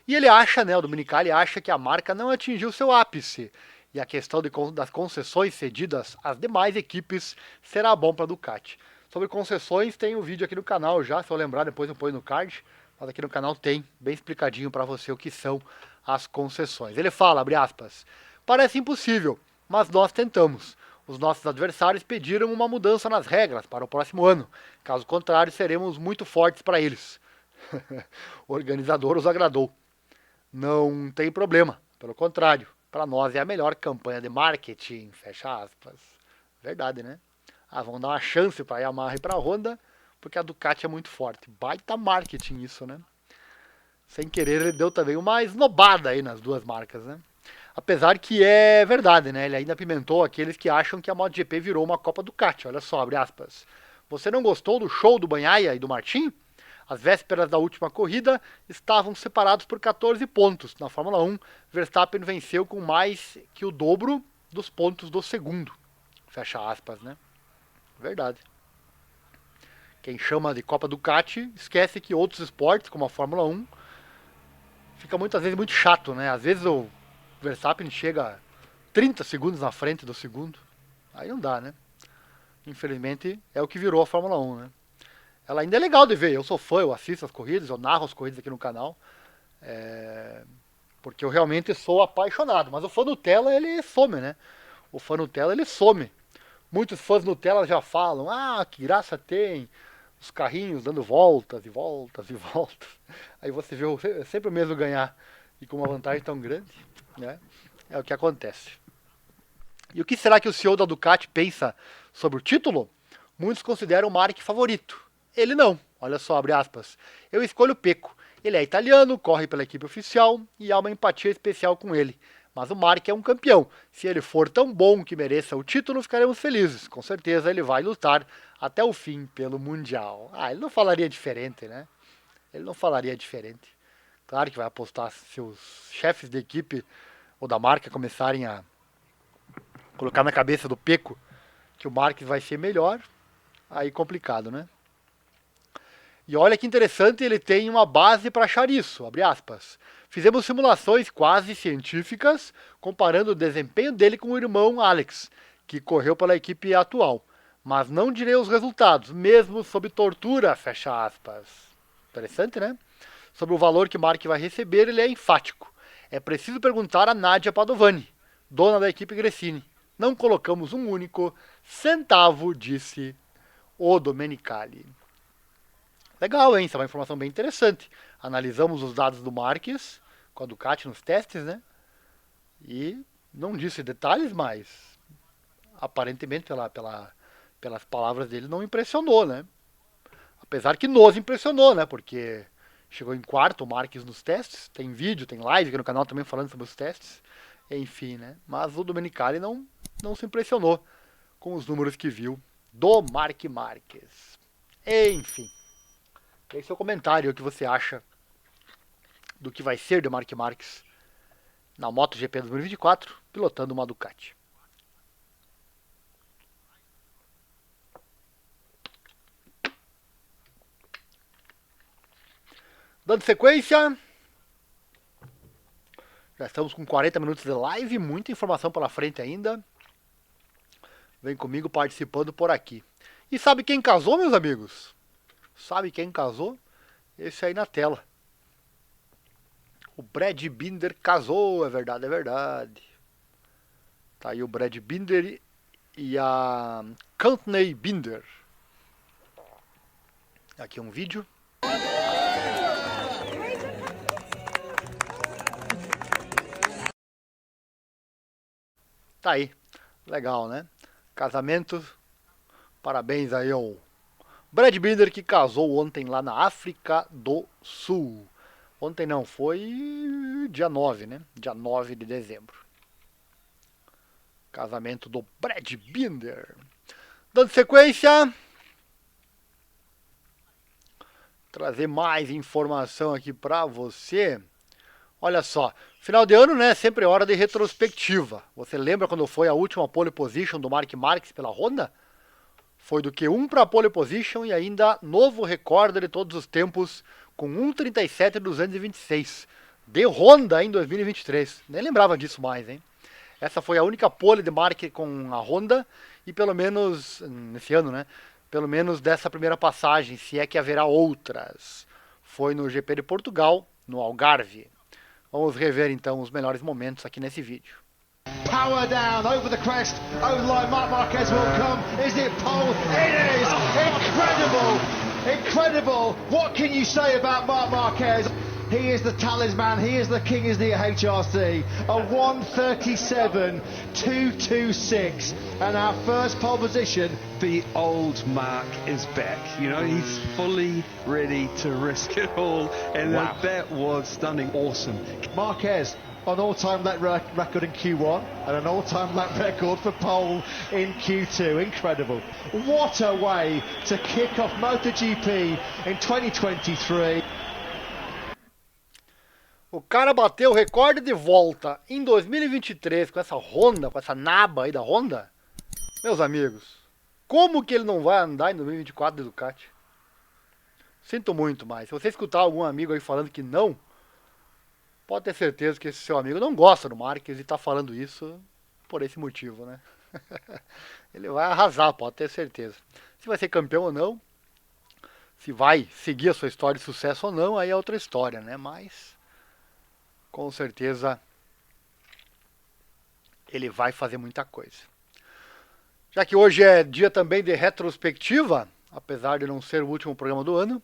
E ele acha, né, o Domenicali acha que a marca não atingiu seu ápice. E a questão das concessões cedidas às demais equipes será bom para a Ducati. Sobre concessões, tem um vídeo aqui no canal já, se eu lembrar depois eu ponho no card. Mas aqui no canal tem, bem explicadinho para você o que são as concessões. Ele fala, abre aspas, parece impossível, mas nós tentamos. Os nossos adversários pediram uma mudança nas regras para o próximo ano. Caso contrário, seremos muito fortes para eles. O organizador os agradou. Não tem problema, pelo contrário, para nós é a melhor campanha de marketing, fecha aspas. Verdade, né? Ah, vão dar uma chance pra Yamaha e pra Honda, porque a Ducati é muito forte. Baita marketing isso, né? Sem querer, ele deu também uma esnobada aí nas duas marcas, né? Apesar que é verdade, né? Ele ainda apimentou aqueles que acham que a MotoGP virou uma Copa Ducati. Olha só, abre aspas. Você não gostou do show do Bagnaia e do Martin? As vésperas da última corrida estavam separados por 14 pontos. Na Fórmula 1, Verstappen venceu com mais que o dobro dos pontos do segundo. Fecha aspas, né? Verdade. Quem chama de Copa Ducati esquece que outros esportes, como a Fórmula 1, fica muitas vezes muito chato, né? Às vezes o Verstappen chega 30 segundos na frente do segundo. Aí não dá, né? Infelizmente é o que virou a Fórmula 1, né? Ela ainda é legal de ver. Eu sou fã, eu assisto as corridas, eu narro as corridas aqui no canal. Porque eu realmente sou apaixonado. Mas o fã Nutella, ele some, né? O fã Nutella, ele some. Muitos fãs Nutella já falam, que graça tem os carrinhos dando voltas e voltas e voltas. Aí você vê sempre o mesmo ganhar e com uma vantagem tão grande, né? É o que acontece. E o que será que o CEO da Ducati pensa sobre o título? Muitos consideram o Mark favorito. Ele não. Olha só, abre aspas. Eu escolho o Pecco. Ele é italiano, corre pela equipe oficial e há uma empatia especial com ele. Mas o Mark é um campeão. Se ele for tão bom que mereça o título, ficaremos felizes. Com certeza ele vai lutar até o fim pelo Mundial. Ele não falaria diferente, né? Ele não falaria diferente. Claro que vai apostar se os chefes de equipe ou da marca começarem a colocar na cabeça do Pecco que o Marques vai ser melhor, aí complicado, né? E olha que interessante, ele tem uma base para achar isso, abre aspas. Fizemos simulações quase científicas comparando o desempenho dele com o irmão Alex, que correu pela equipe atual. Mas não direi os resultados, mesmo sob tortura, fecha aspas. Interessante, né? Sobre o valor que o Mark vai receber, ele é enfático. É preciso perguntar a Nadia Padovani, dona da equipe Gresini. Não colocamos um único centavo, disse o Domenicali. Legal, hein? Isso é uma informação bem interessante. Analisamos os dados do Marques com a Ducati nos testes, né? E não disse detalhes, mas aparentemente pelas palavras dele não impressionou, né? Apesar que nos impressionou, né? Porque chegou em quarto o Marques nos testes. Tem vídeo, tem live aqui no canal também falando sobre os testes. Enfim, né? Mas o Domenicali não se impressionou com os números que viu do Marc Marques. Enfim. Deixe seu comentário o que você acha do que vai ser de Marc Marques na MotoGP 2024, pilotando uma Ducati. Dando sequência, já estamos com 40 minutos de live, muita informação pela frente ainda. Vem comigo participando por aqui. E sabe quem casou, meus amigos? Sabe quem casou? Esse aí na tela. O Brad Binder casou, é verdade, é verdade. Tá aí o Brad Binder e a Courtney Binder. Aqui um vídeo. Tá aí. Legal, né? Casamento. Parabéns aí ao Brad Binder, que casou ontem lá na África do Sul. Ontem não, foi dia 9, né? Dia 9 de dezembro. Casamento do Brad Binder. Dando sequência, trazer mais informação aqui pra você. Olha só, final de ano, né? Sempre é hora de retrospectiva. Você lembra quando foi a última pole position do Marc Marques pela Honda? Foi do Q1 para a pole position e ainda novo recorde de todos os tempos com 1:37.226 de Honda em 2023. Nem lembrava disso mais, hein? Essa foi a única pole de Mark com a Honda e pelo menos nesse ano, né? Pelo menos dessa primeira passagem, se é que haverá outras. Foi no GP de Portugal, no Algarve. Vamos rever então os melhores momentos aqui nesse vídeo. Power down over the crest, over the line. Marc Marquez will come. Is it pole? It is incredible, incredible. What can you say about Marc Marquez? He is the talisman, he is the king, is the HRC. A 1:37.226, and our first pole position. The old Mark is back. You know, he's fully ready to risk it all, and that was stunning. Awesome. Marquez, an all-time lap record in Q1 and an all-time lap record for pole in Q2. Incredible. What a way to kick off MotoGP in 2023. O cara bateu o recorde de volta em 2023 com essa Honda, com essa naba aí da Honda. Meus amigos, como que ele não vai andar em 2024 de Ducati? Sinto muito, mas se você escutar algum amigo aí falando que não, pode ter certeza que esse seu amigo não gosta do Marques e tá falando isso por esse motivo, né? Ele vai arrasar, pode ter certeza. Se vai ser campeão ou não, se vai seguir a sua história de sucesso ou não, aí é outra história, né? Mas com certeza ele vai fazer muita coisa. Já que hoje é dia também de retrospectiva, apesar de não ser o último programa do ano,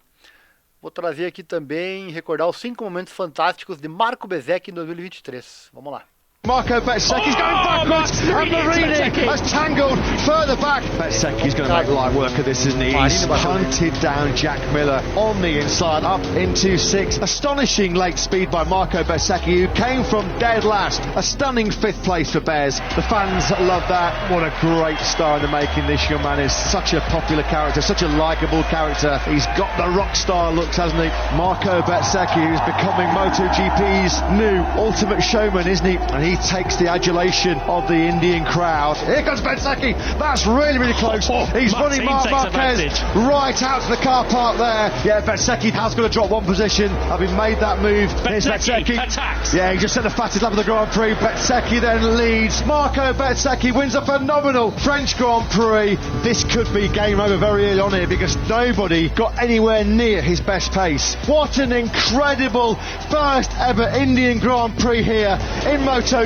vou trazer aqui também, recordar os 5 momentos fantásticos de Marco Bezzecchi em 2023. Vamos lá. Marco Bezzecchi's going backwards, and Marini has tangled further back. Bezzecchi's going to make light work of this, isn't he? He's hunted down Jack Miller on the inside, up into 6. Astonishing late speed by Marco Bezzecchi, who came from dead last. A stunning 5th place for Bez. The fans love that. What a great star in the making this young man is. Such a popular character, such a likeable character. He's got the rock star looks, hasn't he? Marco Bezzecchi, who's becoming MotoGP's new ultimate showman, isn't he? And he takes the adulation of the Indian crowd. Here comes Bezzecchi. That's really, really close. He's running Marquez right out to the car park there. Yeah, Bezzecchi has got to drop one position, having made that move. Here's Bezzecchi. Attacks. Yeah, he just set the fastest lap of the Grand Prix. Bezzecchi then leads. Marco Bezzecchi wins a phenomenal French Grand Prix. This could be game over very early on here because nobody got anywhere near his best pace. What an incredible first ever Indian Grand Prix here in MotoGP.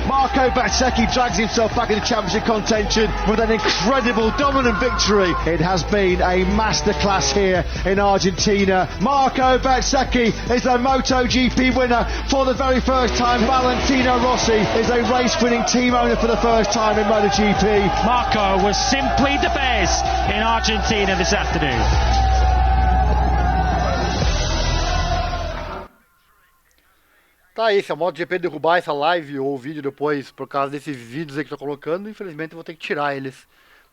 Marco Bezzecchi drags himself back into championship contention with an incredible dominant victory. It has been a masterclass here in Argentina. Marco Bezzecchi is the MotoGP winner for the very first time. Valentino Rossi is a race-winning team owner for the first time in MotoGP. Marco was simply the best in Argentina this afternoon. Tá aí, se a MotoGP derrubar essa live ou vídeo depois por causa desses vídeos aí que eu tô colocando, infelizmente eu vou ter que tirar eles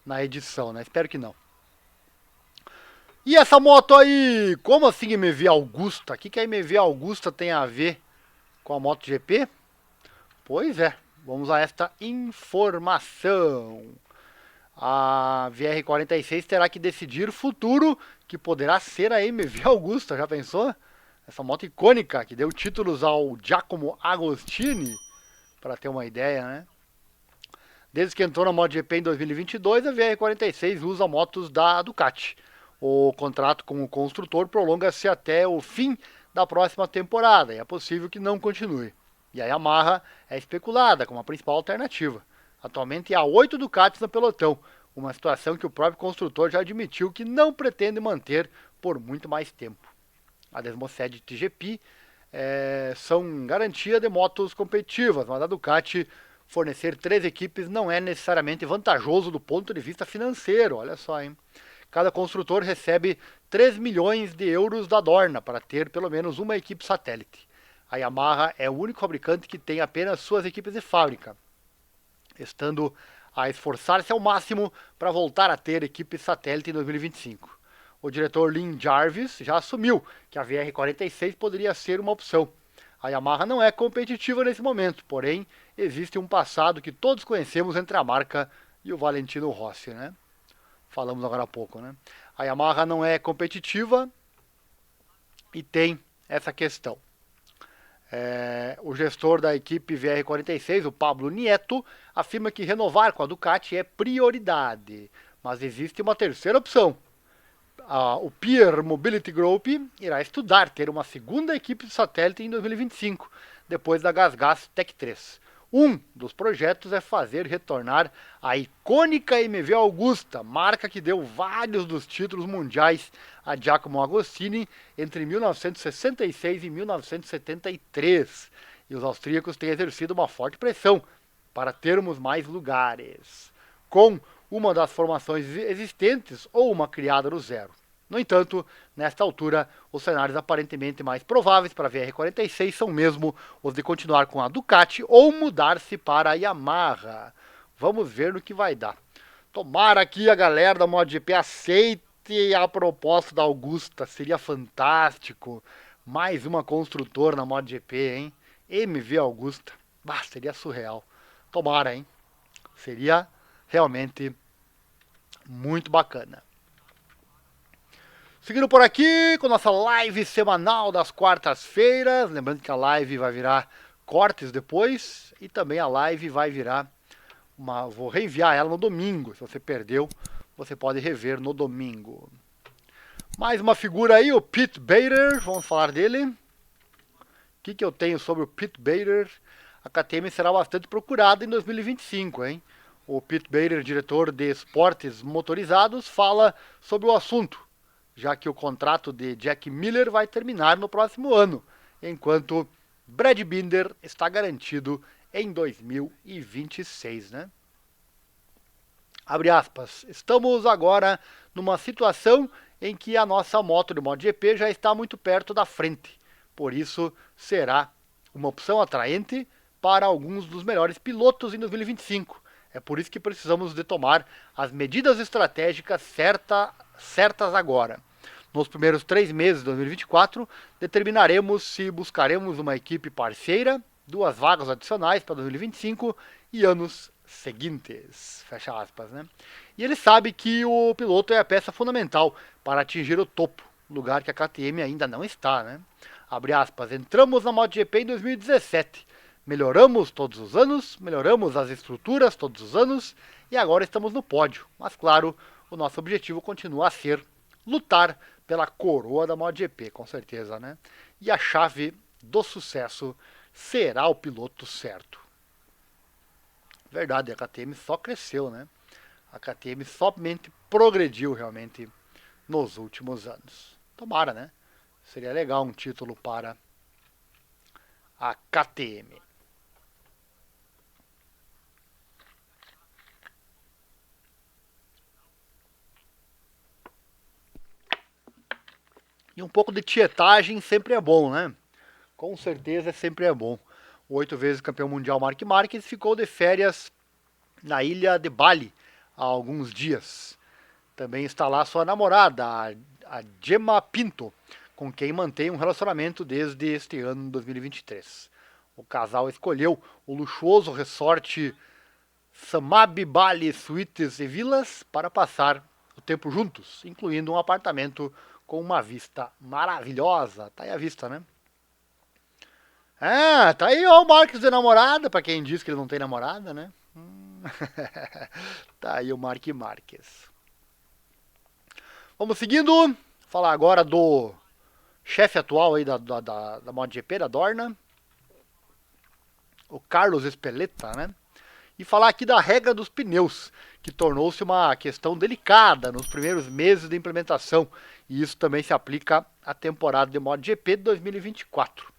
na edição, né? Espero que não. E essa moto aí? Como assim MV Augusta? O que a MV Augusta tem a ver com a MotoGP? Pois é, vamos a esta informação. A VR46 terá que decidir o futuro que poderá ser a MV Augusta, já pensou? Essa moto icônica que deu títulos ao Giacomo Agostini, para ter uma ideia, né? Desde que entrou na MotoGP em 2022, a VR46 usa motos da Ducati. O contrato com o construtor prolonga-se até o fim da próxima temporada e é possível que não continue. E a Yamaha é especulada como a principal alternativa. Atualmente há 8 Ducatis no pelotão, uma situação que o próprio construtor já admitiu que não pretende manter por muito mais tempo. A Desmosed TGP são garantia de motos competitivas, mas a Ducati fornecer 3 equipes não é necessariamente vantajoso do ponto de vista financeiro, olha só, hein? Cada construtor recebe 3 milhões de euros da Dorna para ter pelo menos uma equipe satélite. A Yamaha é o único fabricante que tem apenas suas equipes de fábrica, estando a esforçar-se ao máximo para voltar a ter equipe satélite em 2025. O diretor Lin Jarvis já assumiu que a VR46 poderia ser uma opção. A Yamaha não é competitiva nesse momento, porém existe um passado que todos conhecemos entre a marca e o Valentino Rossi, né? Falamos agora há pouco, né? A Yamaha não é competitiva e tem essa questão. O gestor da equipe VR46, o Pablo Nieto, afirma que renovar com a Ducati é prioridade, mas existe uma terceira opção. O Pier Mobility Group irá estudar ter uma segunda equipe de satélite em 2025, depois da GasGas Tech 3. Um dos projetos é fazer retornar a icônica MV Augusta, marca que deu vários dos títulos mundiais a Giacomo Agostini entre 1966 e 1973. E os austríacos têm exercido uma forte pressão para termos mais lugares, com uma das formações existentes ou uma criada do zero. No entanto, nesta altura, os cenários aparentemente mais prováveis para a VR46 são mesmo os de continuar com a Ducati ou mudar-se para a Yamaha. Vamos ver no que vai dar. Tomara que a galera da MotoGP aceite a proposta da Augusta, seria fantástico. Mais uma construtora na MotoGP, hein? MV Augusta, seria surreal. Tomara, hein? Seria realmente muito bacana. Seguindo por aqui com nossa live semanal das quartas-feiras. Lembrando que a live vai virar cortes depois. E também a live vai virar vou reenviar ela no domingo. Se você perdeu, você pode rever no domingo. Mais uma figura aí, o Pete Bader. Vamos falar dele. O que eu tenho sobre o Pete Bader? A KTM será bastante procurada em 2025, hein? O Pete Bader, diretor de esportes motorizados, fala sobre o assunto, já que o contrato de Jack Miller vai terminar no próximo ano, enquanto Brad Binder está garantido em 2026, né? Abre aspas. Estamos agora numa situação em que a nossa moto de MotoGP já está muito perto da frente. Por isso, será uma opção atraente para alguns dos melhores pilotos em 2025. É por isso que precisamos de tomar as medidas estratégicas certas agora. Nos primeiros 3 meses de 2024, determinaremos se buscaremos uma equipe parceira, 2 vagas adicionais para 2025 e anos seguintes. Fecha aspas, né? E ele sabe que o piloto é a peça fundamental para atingir o topo, lugar que a KTM ainda não está, né? Abre aspas. Entramos na MotoGP em 2017. Melhoramos todos os anos, melhoramos as estruturas todos os anos e agora estamos no pódio. Mas claro, o nosso objetivo continua a ser lutar pela coroa da MotoGP, com certeza, né? E a chave do sucesso será o piloto certo. Verdade, a KTM só cresceu, né? A KTM somente progrediu realmente nos últimos anos. Tomara, né? Seria legal um título para a KTM. E um pouco de tietagem sempre é bom, né? Com certeza sempre é bom. O 8 vezes campeão mundial Marc Marquez ficou de férias na ilha de Bali há alguns dias. Também está lá sua namorada, a Gemma Pinto, com quem mantém um relacionamento desde este ano 2023. O casal escolheu o luxuoso resort Samab Bali Suites e Villas para passar o tempo juntos, incluindo um apartamento com uma vista maravilhosa. Tá aí a vista, né? Ah, tá aí ó, o Marques de namorada, pra quem diz que ele não tem namorada, né? Tá aí o Marc Marques. Vamos seguindo. Falar agora do chefe atual aí da MotoGP, da Dorna. O Carlos Espeleta, né? E falar aqui da regra dos pneus, que tornou-se uma questão delicada nos primeiros meses de implementação. E isso também se aplica à temporada de MotoGP de 2024.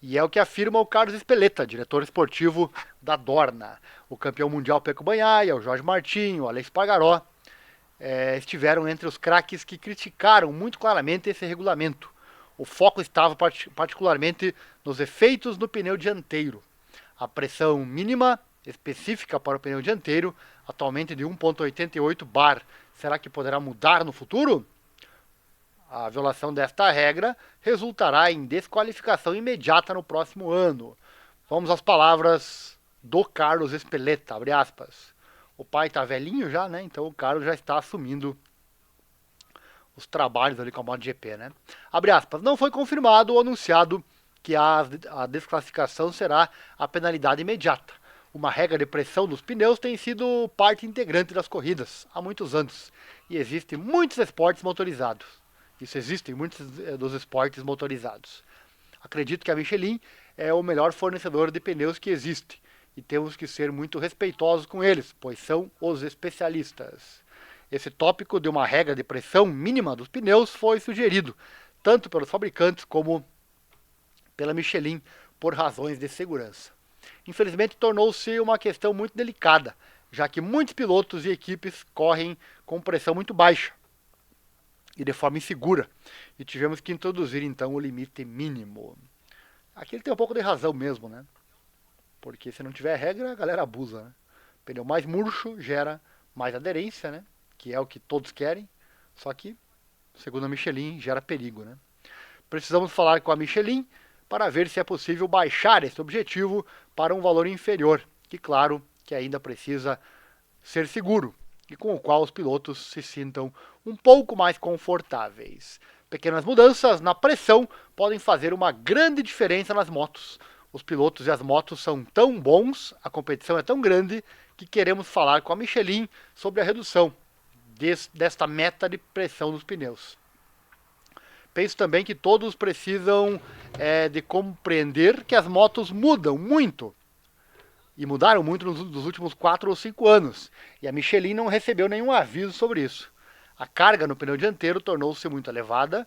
E é o que afirma o Carlos Espeleta, diretor esportivo da Dorna. O campeão mundial Pecco Bagnaia, o Jorge Martin, o Alex Espargaró estiveram entre os craques que criticaram muito claramente esse regulamento. O foco estava particularmente nos efeitos no pneu dianteiro. A pressão mínima específica para o pneu dianteiro, atualmente de 1,88 bar, será que poderá mudar no futuro? A violação desta regra resultará em desqualificação imediata no próximo ano. Vamos às palavras do Carlos Espeleta, abre aspas. O pai está velhinho já, né? Então o Carlos já está assumindo os trabalhos ali com a MotoGP, né? Abre aspas. Não foi confirmado ou anunciado que a desclassificação será a penalidade imediata. Uma regra de pressão dos pneus tem sido parte integrante das corridas há muitos anos. E existem muitos esportes motorizados. Isso existe em muitos dos esportes motorizados. Acredito que a Michelin é o melhor fornecedor de pneus que existe. e temos que ser muito respeitosos com eles, pois são os especialistas. Esse tópico de uma regra de pressão mínima dos pneus foi sugerido, tanto pelos fabricantes como pela Michelin, por razões de segurança. Infelizmente, tornou-se uma questão muito delicada, já que muitos pilotos e equipes correm com pressão muito baixa e de forma insegura, e tivemos que introduzir então o limite mínimo. Aqui ele tem um pouco de razão mesmo, né? Porque se não tiver regra, a galera abusa, né? Pneu mais murcho gera mais aderência, né? Que é o que todos querem, só que, segundo a Michelin, gera perigo, né? Precisamos falar com a Michelin para ver se é possível baixar esse objetivo para um valor inferior, que claro, que ainda precisa ser seguro e com o qual os pilotos se sintam um pouco mais confortáveis. Pequenas mudanças na pressão podem fazer uma grande diferença nas motos. Os pilotos e as motos são tão bons, a competição é tão grande, que queremos falar com a Michelin sobre a redução desta meta de pressão dos pneus. Penso também que todos precisam de compreender que as motos mudam muito. E mudaram muito nos últimos 4 ou 5 anos. E a Michelin não recebeu nenhum aviso sobre isso. A carga no pneu dianteiro tornou-se muito elevada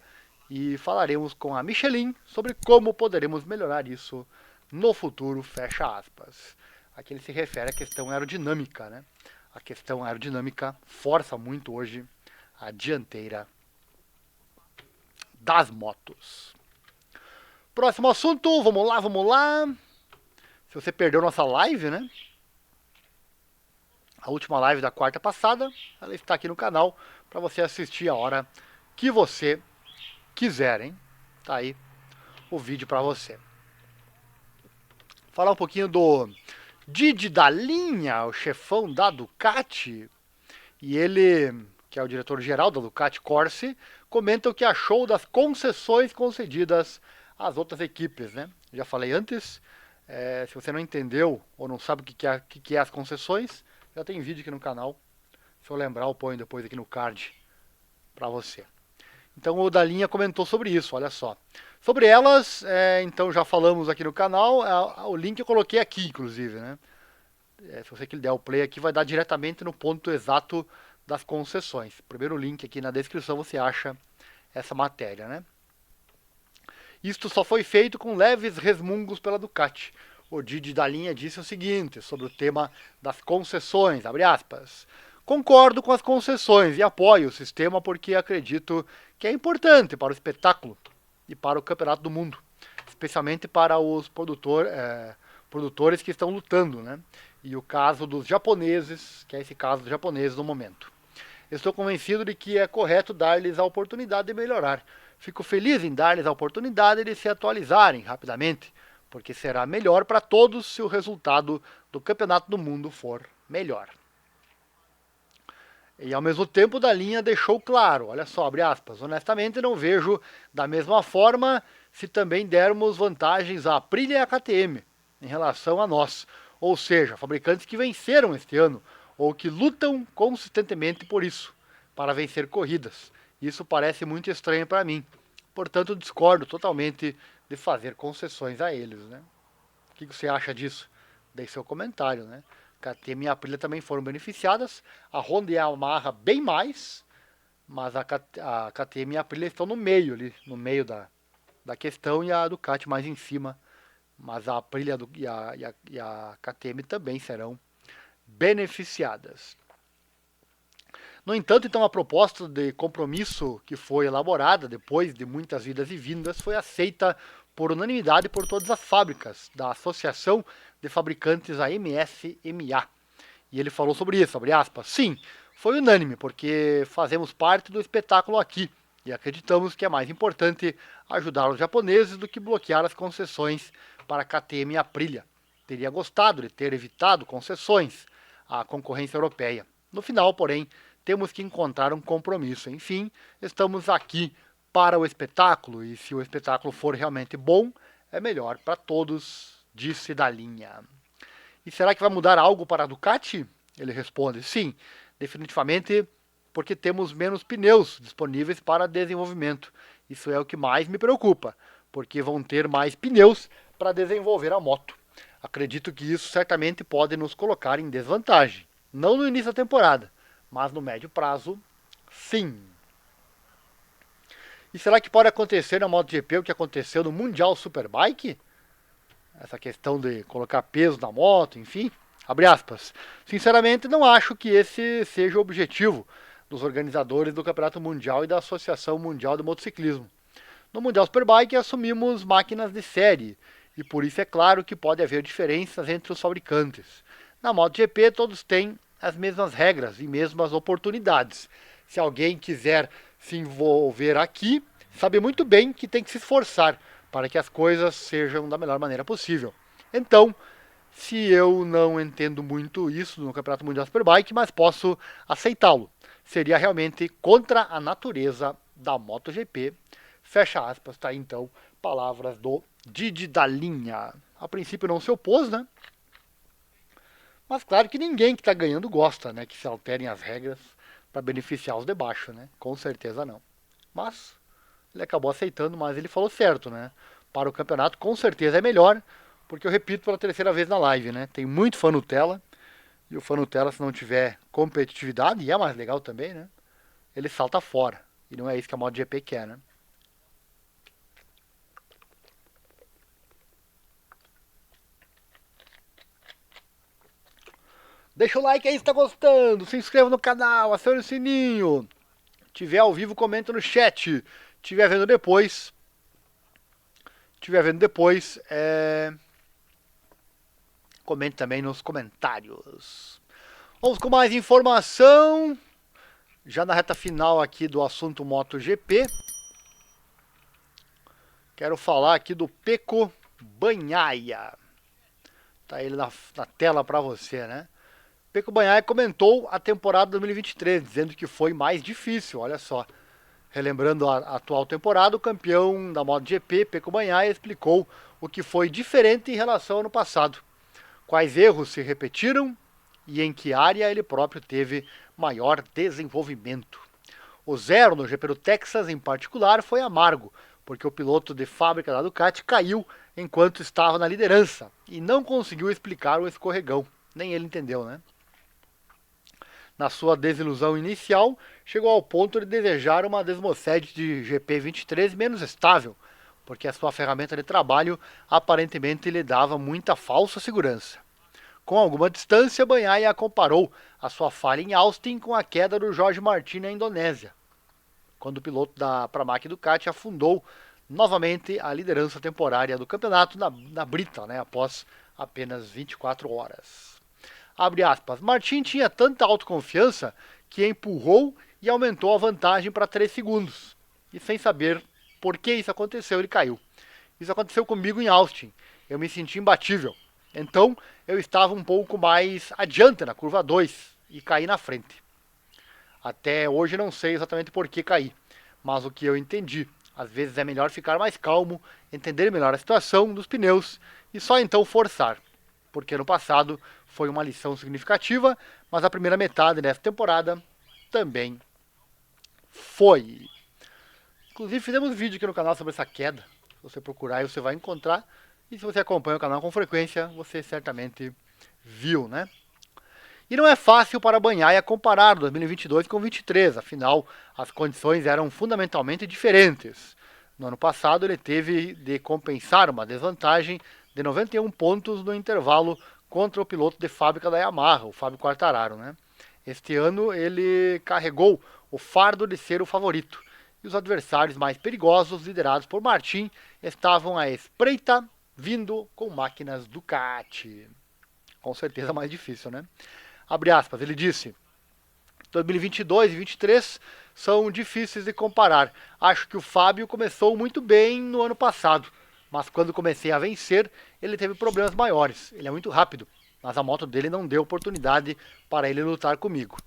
e falaremos com a Michelin sobre como poderemos melhorar isso no futuro, fecha aspas. Aqui ele se refere à questão aerodinâmica, né? A questão aerodinâmica força muito hoje a dianteira das motos. Próximo assunto, vamos lá. Se você perdeu nossa live, né? A última live da quarta passada, ela está aqui no canal para você assistir a hora que você quiser, hein? Tá aí o vídeo para você. Falar um pouquinho do Didi Dalinha, o chefão da Ducati. E ele, que é o diretor-geral da Ducati Corse, comenta o que achou das concessões concedidas às outras equipes, né? Já falei antes, se você não entendeu ou não sabe o que é as concessões, já tem vídeo aqui no canal. Se eu lembrar, eu ponho depois aqui no card para você. Então o Dalinha comentou sobre isso, olha só. Sobre elas, então já falamos aqui no canal, o link eu coloquei aqui, inclusive, né? Se você der o play aqui, vai dar diretamente no ponto exato das concessões. Primeiro link aqui na descrição você acha essa matéria, né? Isto só foi feito com leves resmungos pela Ducati. O Didi Dalinha disse o seguinte sobre o tema das concessões, abre aspas. Concordo com as concessões e apoio o sistema porque acredito que é importante para o espetáculo e para o campeonato do mundo, especialmente para os produtores que estão lutando, né? E o caso dos japoneses, que é esse caso dos japoneses no momento. Estou convencido de que é correto dar-lhes a oportunidade de melhorar. Fico feliz em dar-lhes a oportunidade de se atualizarem rapidamente, porque será melhor para todos se o resultado do campeonato do mundo for melhor. E ao mesmo tempo, Dalinha deixou claro, olha só, abre aspas, honestamente não vejo da mesma forma se também dermos vantagens à Aprilia e à KTM em relação a nós, ou seja, fabricantes que venceram este ano, ou que lutam consistentemente por isso, para vencer corridas. Isso parece muito estranho para mim, portanto discordo totalmente de fazer concessões a eles, né? O que você acha disso? Deixe seu comentário, né? KTM e a Aprilia também foram beneficiadas, a Honda e a Yamaha bem mais, mas a KTM e a Aprilia estão no meio ali, no meio da questão, e a Ducati mais em cima, mas a Aprilia e a KTM também serão beneficiadas. No entanto, então, a proposta de compromisso que foi elaborada depois de muitas idas e vindas foi aceita por unanimidade por todas as fábricas da Associação de Fabricantes, a MSMA. E ele falou sobre isso, abre aspas, sim, foi unânime, porque fazemos parte do espetáculo aqui e acreditamos que é mais importante ajudar os japoneses do que bloquear as concessões para a KTM e a Aprilia. Teria gostado de ter evitado concessões à concorrência europeia. No final, porém, temos que encontrar um compromisso. Enfim, estamos aqui para o espetáculo e se o espetáculo for realmente bom, é melhor para todos, disse Dalinha. E será que vai mudar algo para a Ducati? Ele responde, sim, definitivamente porque temos menos pneus disponíveis para desenvolvimento. Isso é o que mais me preocupa, porque vão ter mais pneus para desenvolver a moto. Acredito que isso certamente pode nos colocar em desvantagem. Não no início da temporada, mas no médio prazo, sim. E será que pode acontecer na MotoGP o que aconteceu no Mundial Superbike? Essa questão de colocar peso na moto, enfim, abre aspas. Sinceramente, não acho que esse seja o objetivo dos organizadores do Campeonato Mundial e da Associação Mundial de Motociclismo. No Mundial Superbike assumimos máquinas de série, e por isso é claro que pode haver diferenças entre os fabricantes. Na MotoGP todos têm as mesmas regras e mesmas oportunidades. Se alguém quiser se envolver aqui, sabe muito bem que tem que se esforçar para que as coisas sejam da melhor maneira possível. Então, se eu não entendo muito isso no Campeonato Mundial Superbike, mas posso aceitá-lo, seria realmente contra a natureza da MotoGP. Fecha aspas, tá aí então, palavras do Didi da Linha. A princípio não se opôs, né? Mas claro que ninguém que está ganhando gosta, né? Que se alterem as regras para beneficiar os de baixo, né? Com certeza não. Mas ele acabou aceitando, mas ele falou certo, né? Para o campeonato com certeza é melhor, porque eu repito pela terceira vez na live, né? Tem muito fã Nutella, e o fã Nutella, se não tiver competitividade, e é mais legal também, né? Ele salta fora. E não é isso que a MotoGP quer, né? Deixa o like aí se tá gostando, se inscreva no canal, acione o sininho. Tiver ao vivo, comenta no chat. Tiver vendo depois, comente também nos comentários. Vamos com mais informação. Já na reta final aqui do assunto MotoGP. Quero falar aqui do Pecco Bagnaia. Tá ele na tela para você, né? Pecco Bagnaia comentou a temporada 2023, dizendo que foi mais difícil, olha só. Relembrando a atual temporada, o campeão da MotoGP, Pecco Bagnaia, explicou o que foi diferente em relação ao ano passado. Quais erros se repetiram e em que área ele próprio teve maior desenvolvimento. O zero no GP do Texas, em particular, foi amargo, porque o piloto de fábrica da Ducati caiu enquanto estava na liderança e não conseguiu explicar o escorregão. Nem ele entendeu, né? Na sua desilusão inicial, chegou ao ponto de desejar uma Desmosed de GP23 menos estável, porque a sua ferramenta de trabalho aparentemente lhe dava muita falsa segurança. Com alguma distância, Bagnaia comparou a sua falha em Austin com a queda do Jorge Martin na Indonésia, quando o piloto da Pramac Ducati afundou novamente a liderança temporária do campeonato na brita, né, após apenas 24 horas. Abre aspas, Martin tinha tanta autoconfiança que empurrou e aumentou a vantagem para 3 segundos. E sem saber por que isso aconteceu, ele caiu. Isso aconteceu comigo em Austin. Eu me senti imbatível. Então, eu estava um pouco mais adiante na curva 2 e caí na frente. Até hoje não sei exatamente por que caí, mas o que eu entendi. Às vezes é melhor ficar mais calmo, entender melhor a situação dos pneus e só então forçar. Porque no passado foi uma lição significativa, mas a primeira metade dessa temporada também foi. Inclusive fizemos vídeo aqui no canal sobre essa queda. Se você procurar aí você vai encontrar. E se você acompanha o canal com frequência, você certamente viu, né? E não é fácil para Bagnaia comparar 2022 com 2023, afinal as condições eram fundamentalmente diferentes. No ano passado ele teve de compensar uma desvantagem de 91 pontos no intervalo contra o piloto de fábrica da Yamaha, o Fábio Quartararo, né? Este ano ele carregou o fardo de ser o favorito. E os adversários mais perigosos, liderados por Martin, estavam à espreita, vindo com máquinas Ducati. Com certeza mais difícil, né? Abre aspas, ele disse, 2022 e 2023 são difíceis de comparar. Acho que o Fábio começou muito bem no ano passado, mas quando comecei a vencer, ele teve problemas maiores. Ele é muito rápido, mas a moto dele não deu oportunidade para ele lutar comigo.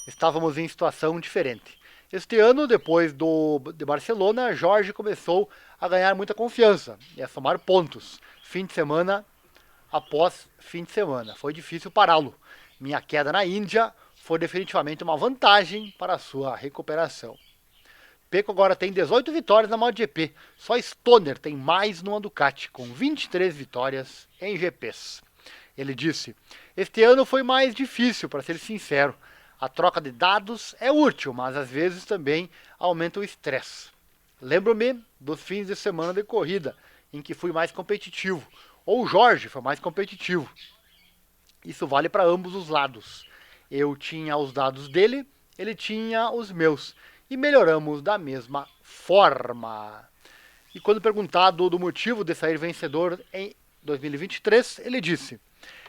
Estávamos em situação diferente. Este ano, depois de Barcelona, Jorge começou a ganhar muita confiança e a somar pontos, fim de semana após fim de semana. Foi difícil pará-lo. Minha queda na Índia foi definitivamente uma vantagem para a sua recuperação. Pecco agora tem 18 vitórias na MotoGP. Só Stoner tem mais numa Ducati, com 23 vitórias em GPs. Ele disse: este ano foi mais difícil, para ser sincero. A troca de dados é útil, mas às vezes também aumenta o estresse. Lembro-me dos fins de semana de corrida, em que fui mais competitivo. Ou o Jorge foi mais competitivo. Isso vale para ambos os lados. Eu tinha os dados dele, ele tinha os meus. E melhoramos da mesma forma. E quando perguntado do motivo de sair vencedor em 2023, ele disse: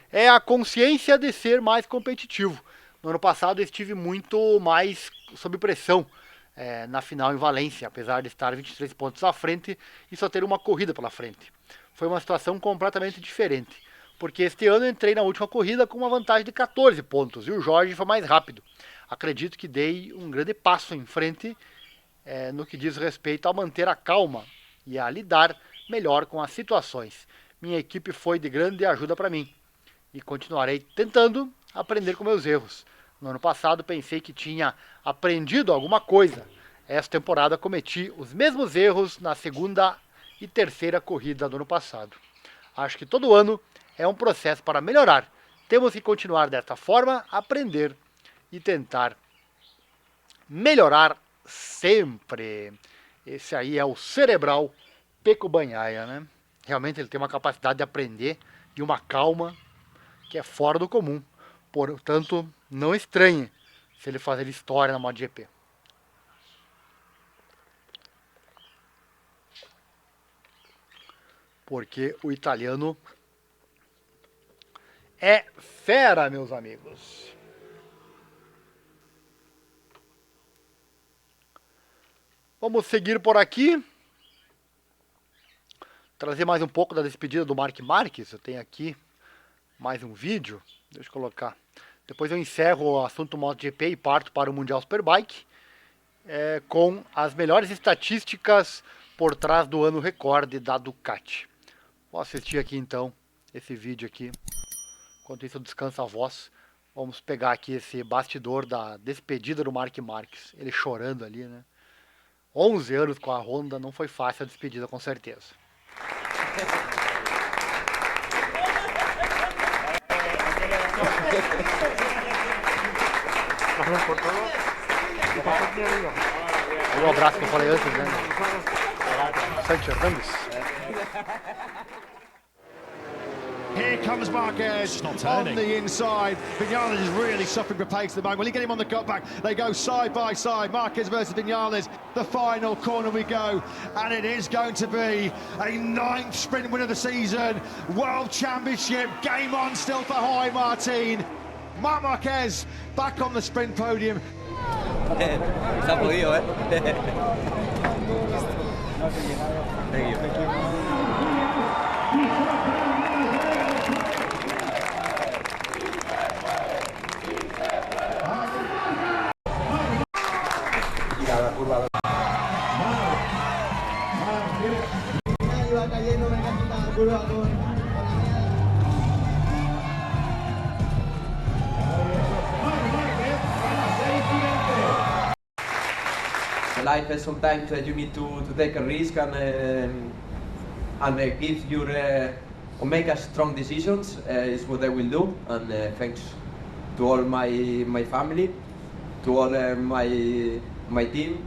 é a consciência de ser mais competitivo. No ano passado eu estive muito mais sob pressão na final em Valência, apesar de estar 23 pontos à frente e só ter uma corrida pela frente. Foi uma situação completamente diferente, porque este ano eu entrei na última corrida com uma vantagem de 14 pontos e o Jorge foi mais rápido. Acredito que dei um grande passo em frente no que diz respeito a manter a calma e a lidar melhor com as situações. Minha equipe foi de grande ajuda para mim e continuarei tentando aprender com meus erros. No ano passado pensei que tinha aprendido alguma coisa. Esta temporada cometi os mesmos erros na segunda e terceira corrida do ano passado. Acho que todo ano é um processo para melhorar. Temos que continuar desta forma, aprender e tentar melhorar sempre. Esse aí é o cerebral Pecco Bagnaia, né? Realmente ele tem uma capacidade de aprender e uma calma que é fora do comum. Portanto, não estranhe se ele fazer história na MotoGP. Porque o italiano é fera, meus amigos. Vamos seguir por aqui. Trazer mais um pouco da despedida do Marc Marquez. Eu tenho aqui mais um vídeo. Deixa eu colocar. Depois eu encerro o assunto MotoGP e parto para o Mundial Superbike com as melhores estatísticas por trás do ano recorde da Ducati. Vou assistir aqui então esse vídeo aqui. Enquanto isso descansa a voz. Vamos pegar aqui esse bastidor da despedida do Marc Marquez. Ele chorando ali, né? 11 anos com a Honda, não foi fácil a despedida, com certeza. O abraço que eu falei antes, né? Sancho Hernandez. Here comes Marquez on the inside. Vinales is really suffering for pace at the moment. Will he get him on the cutback? They go side by side. Marquez versus Vinales. The final corner we go. And it is going to be a 9th sprint win of the season. World Championship. Game on still for Jorge Martin. Marc Marquez back on the sprint podium. Está jodido, Thank you. Life is sometimes you need to take a risk and give your or make a strong decisions is what I will do, and thanks to all my family, to all my team,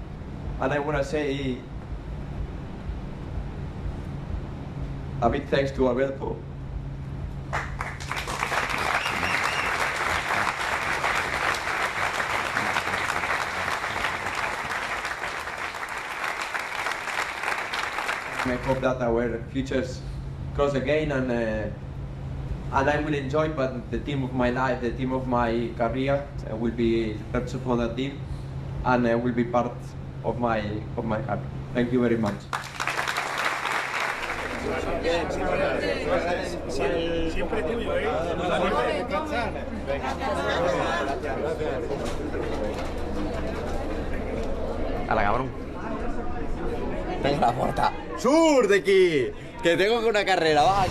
and I want to say a big thanks to Alberto. I hope that our futures cross again, and I will enjoy. But the team of my life, the team of my career, will be represented for that team, and will be part of my heart. Thank you very much. Siempre tuyo, ¡Hala, cabrón! Venga la puerta. ¡Sur de aquí! Que tengo que una carrera, va.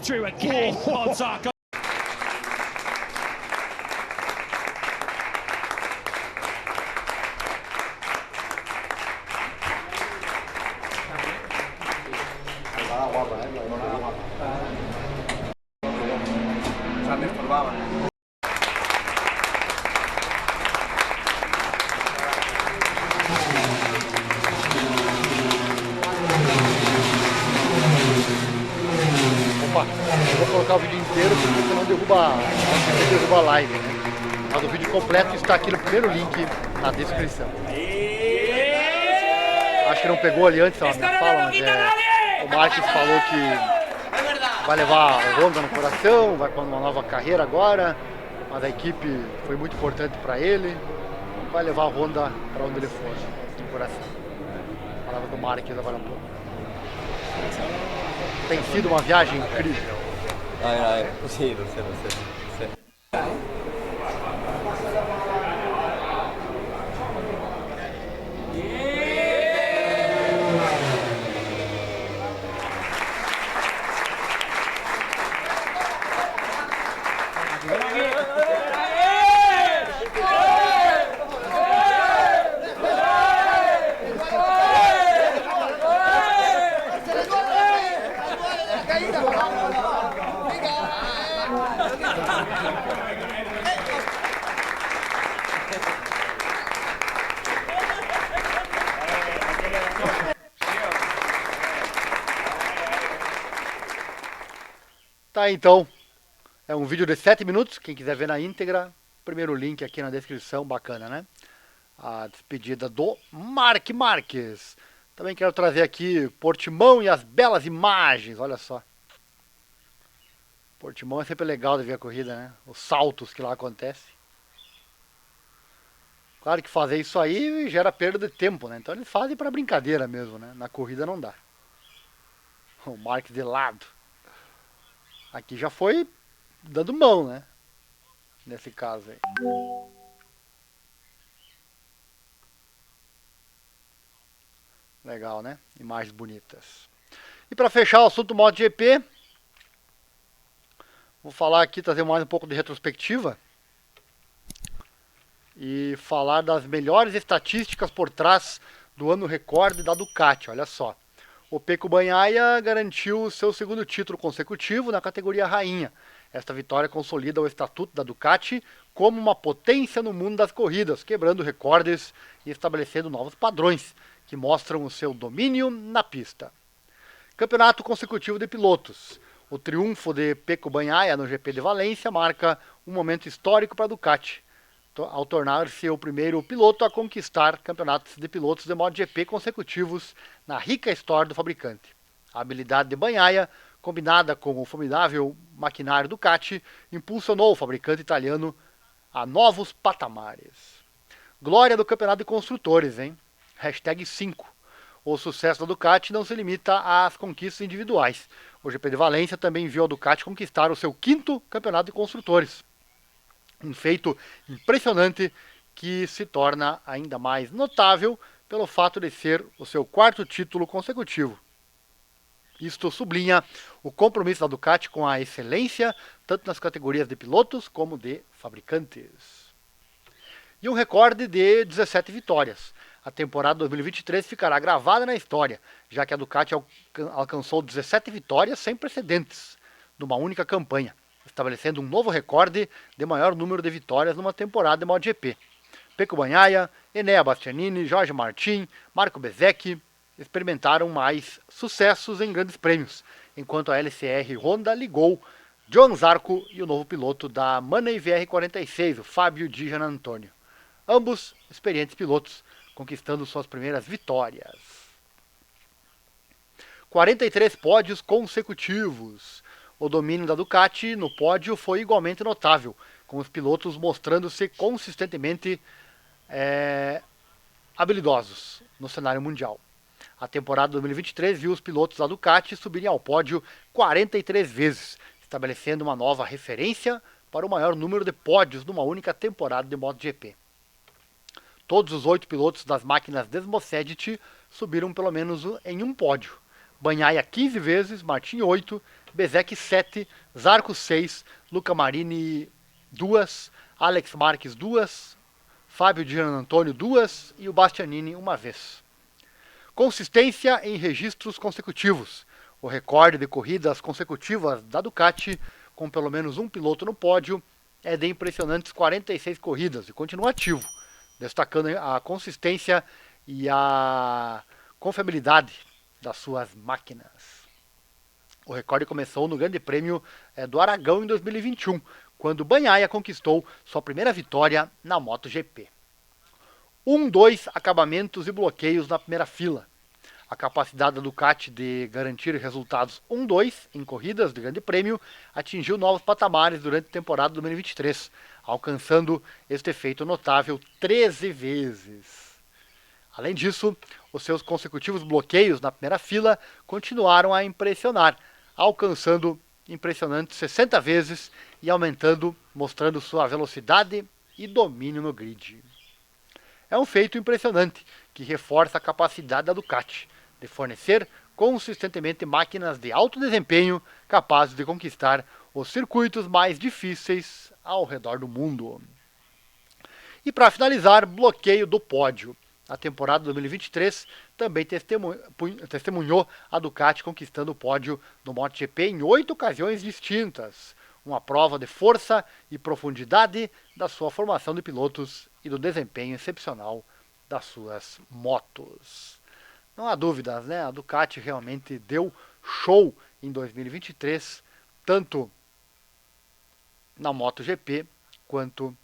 through again on Zarco. Opa, eu vou colocar o vídeo inteiro porque senão derruba a live, né? Mas o vídeo completo está aqui no primeiro link na descrição. Acho que não pegou ali antes a minha fala, mas o Marques falou que vai levar o Honda no coração, vai para uma nova carreira agora, mas a equipe foi muito importante para ele, vai levar a Honda para onde ele for, no coração. Falava do Marques agora um pouco. Tem sido uma viagem incrível. Sim, não sei. Tá, então, é um vídeo de 7 minutos, quem quiser ver na íntegra, primeiro link aqui na descrição, bacana, né? A despedida do Marc Marques. Também quero trazer aqui Portimão e as belas imagens, olha só. Portimão é sempre legal de ver a corrida, né? Os saltos que lá acontecem. Claro que fazer isso aí gera perda de tempo, né? Então eles fazem para brincadeira mesmo, né? Na corrida não dá. O Marques de lado. Aqui já foi dando mão, né? Nesse caso aí. Legal, né? Imagens bonitas. E para fechar o assunto MotoGP, vou falar aqui, trazer mais um pouco de retrospectiva. E falar das melhores estatísticas por trás do ano recorde da Ducati, olha só. O Pecco Bagnaia garantiu o seu segundo título consecutivo na categoria rainha. Esta vitória consolida o estatuto da Ducati como uma potência no mundo das corridas, quebrando recordes e estabelecendo novos padrões que mostram o seu domínio na pista. Campeonato consecutivo de pilotos. O triunfo de Pecco Bagnaia no GP de Valência marca um momento histórico para a Ducati, ao tornar-se o primeiro piloto a conquistar campeonatos de pilotos de MotoGP consecutivos na rica história do fabricante. A habilidade de Bagnaia, combinada com o formidável maquinário Ducati, impulsionou o fabricante italiano a novos patamares. Glória do campeonato de construtores, hein? #5. O sucesso da Ducati não se limita às conquistas individuais. O GP de Valência também viu a Ducati conquistar o seu 5º campeonato de construtores. Um feito impressionante que se torna ainda mais notável pelo fato de ser o seu 4º título consecutivo. Isto sublinha o compromisso da Ducati com a excelência, tanto nas categorias de pilotos como de fabricantes. E um recorde de 17 vitórias. A temporada 2023 ficará gravada na história, já que a Ducati alcançou 17 vitórias sem precedentes numa única campanha, estabelecendo um novo recorde de maior número de vitórias numa temporada de MotoGP. Pecco Bagnaia, Enea Bastianini, Jorge Martin, Marco Bezzecchi experimentaram mais sucessos em grandes prêmios, enquanto a LCR Honda ligou Johan Zarco e o novo piloto da Money VR46, o Fábio Di Giannantonio. Ambos experientes pilotos, conquistando suas primeiras vitórias. 43 pódios consecutivos. O domínio da Ducati no pódio foi igualmente notável, com os pilotos mostrando-se consistentemente habilidosos no cenário mundial. A temporada 2023 viu os pilotos da Ducati subirem ao pódio 43 vezes, estabelecendo uma nova referência para o maior número de pódios numa única temporada de MotoGP. Todos os 8 pilotos das máquinas Desmosedici subiram pelo menos em um pódio. Bagnaia 15 vezes, Martin 8, Bezek 7, Zarco 6, Luca Marini 2, Alex Marques 2, Fábio Di Antônio 2 e o Bastianini uma vez. Consistência em registros consecutivos. O recorde de corridas consecutivas da Ducati, com pelo menos um piloto no pódio, é de impressionantes 46 corridas e continua ativo, destacando a consistência e a confiabilidade das suas máquinas. O recorde começou no Grande Prêmio do Aragão em 2021, quando Bagnaia conquistou sua primeira vitória na MotoGP. 2 acabamentos e bloqueios na primeira fila. A capacidade da Ducati de garantir resultados 1-2 em corridas de Grande Prêmio atingiu novos patamares durante a temporada 2023, alcançando este feito notável 13 vezes. Além disso, os seus consecutivos bloqueios na primeira fila continuaram a impressionar, alcançando impressionantes 60 vezes e mostrando sua velocidade e domínio no grid. É um feito impressionante que reforça a capacidade da Ducati de fornecer consistentemente máquinas de alto desempenho capazes de conquistar os circuitos mais difíceis ao redor do mundo. E para finalizar, bloqueio do pódio. A temporada 2023 também testemunhou a Ducati conquistando o pódio do MotoGP em 8 ocasiões distintas, uma prova de força e profundidade da sua formação de pilotos e do desempenho excepcional das suas motos. Não há dúvidas, né? A Ducati realmente deu show em 2023, tanto na MotoGP quanto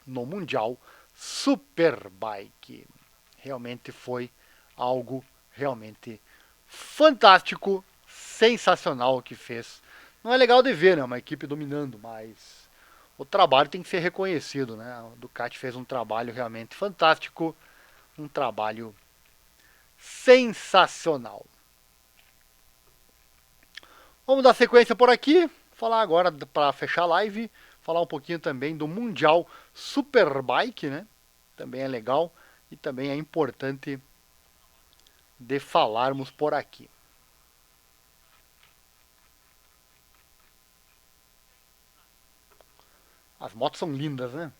no Mundial Superbike. Realmente foi algo realmente fantástico, sensacional o que fez. Não é legal de ver, né? Uma equipe dominando, mas o trabalho tem que ser reconhecido, né? A Ducati fez um trabalho realmente fantástico, um trabalho sensacional. Vamos dar sequência por aqui, falar agora para fechar a live, falar um pouquinho também do Mundial Superbike, né? Também é legal e também é importante de falarmos por aqui. As motos são lindas, né?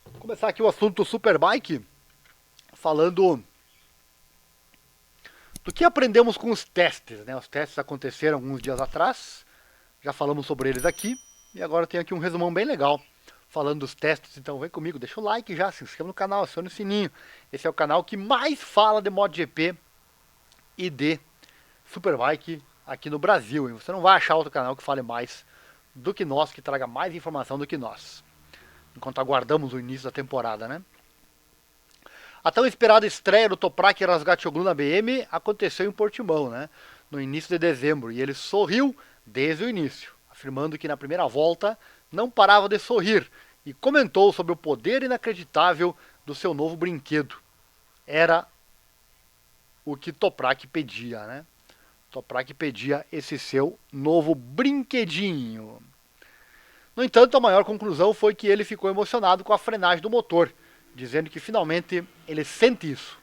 Vou começar aqui o assunto Superbike, falando do que aprendemos com os testes, né? Os testes aconteceram alguns dias atrás, já falamos sobre eles aqui, e agora tem aqui um resumão bem legal, falando dos testes. Então vem comigo, deixa o like já, se inscreva no canal, acione o sininho. Esse é o canal que mais fala de MotoGP e de Superbike aqui no Brasil, e você não vai achar outro canal que fale mais do que nós, que traga mais informação do que nós, enquanto aguardamos o início da temporada, né? A tão esperada estreia do Toprak Razgatlioglu na BM aconteceu em Portimão, né? No início de dezembro, e ele sorriu desde o início, afirmando que na primeira volta não parava de sorrir e comentou sobre o poder inacreditável do seu novo brinquedo. Era o que Toprak pedia, né? Toprak pedia esse seu novo brinquedinho. No entanto, a maior conclusão foi que ele ficou emocionado com a frenagem do motor, dizendo que finalmente ele sente isso.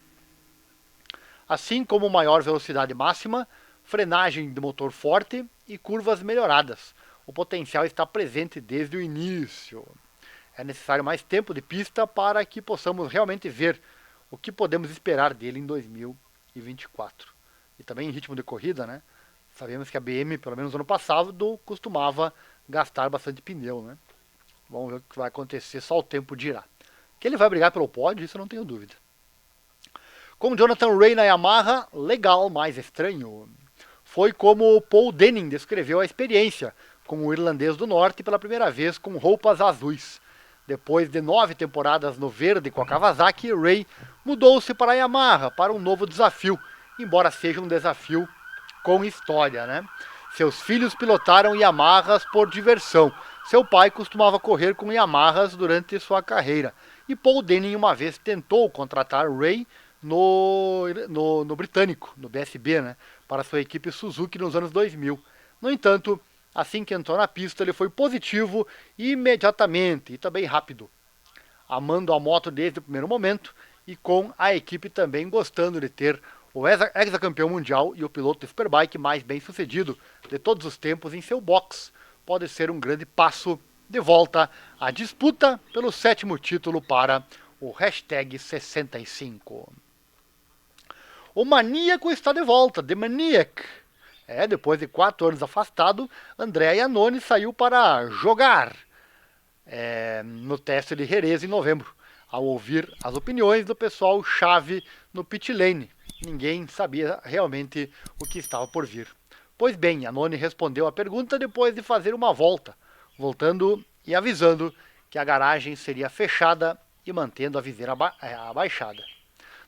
Assim como maior velocidade máxima, frenagem de motor forte e curvas melhoradas. O potencial está presente desde o início. É necessário mais tempo de pista para que possamos realmente ver o que podemos esperar dele em 2024. E também em ritmo de corrida, né? Sabemos que a BM, pelo menos no ano passado, costumava gastar bastante pneu, né? Vamos ver o que vai acontecer, só o tempo dirá. Que ele vai brigar pelo pódio, isso eu não tenho dúvida. Com Jonathan Rea na Yamaha, legal, mas estranho. Foi como Paul Denning descreveu a experiência com o irlandês do norte pela primeira vez com roupas azuis. Depois de 9 temporadas no verde com a Kawasaki, Rea mudou-se para a Yamaha para um novo desafio, embora seja um desafio com história, né? Seus filhos pilotaram Yamahas por diversão. Seu pai costumava correr com Yamahas durante sua carreira. E Paul Denning uma vez tentou contratar Rea no britânico, no BSB, né, para sua equipe Suzuki nos anos 2000. No entanto, assim que entrou na pista, ele foi positivo imediatamente e também rápido, amando a moto desde o primeiro momento e com a equipe também gostando de ter o ex-campeão mundial e o piloto de Superbike mais bem sucedido de todos os tempos em seu box. Pode ser um grande passo de volta à disputa pelo 7º título para o hashtag 65. O maníaco está de volta, The Maniac. Depois de 4 anos afastado, Andrea Iannone saiu para jogar no teste de Jerez em novembro, ao ouvir as opiniões do pessoal chave no pit lane. Ninguém sabia realmente o que estava por vir. Pois bem, Iannone respondeu a pergunta depois de fazer uma volta, voltando e avisando que a garagem seria fechada e mantendo a viseira abaixada.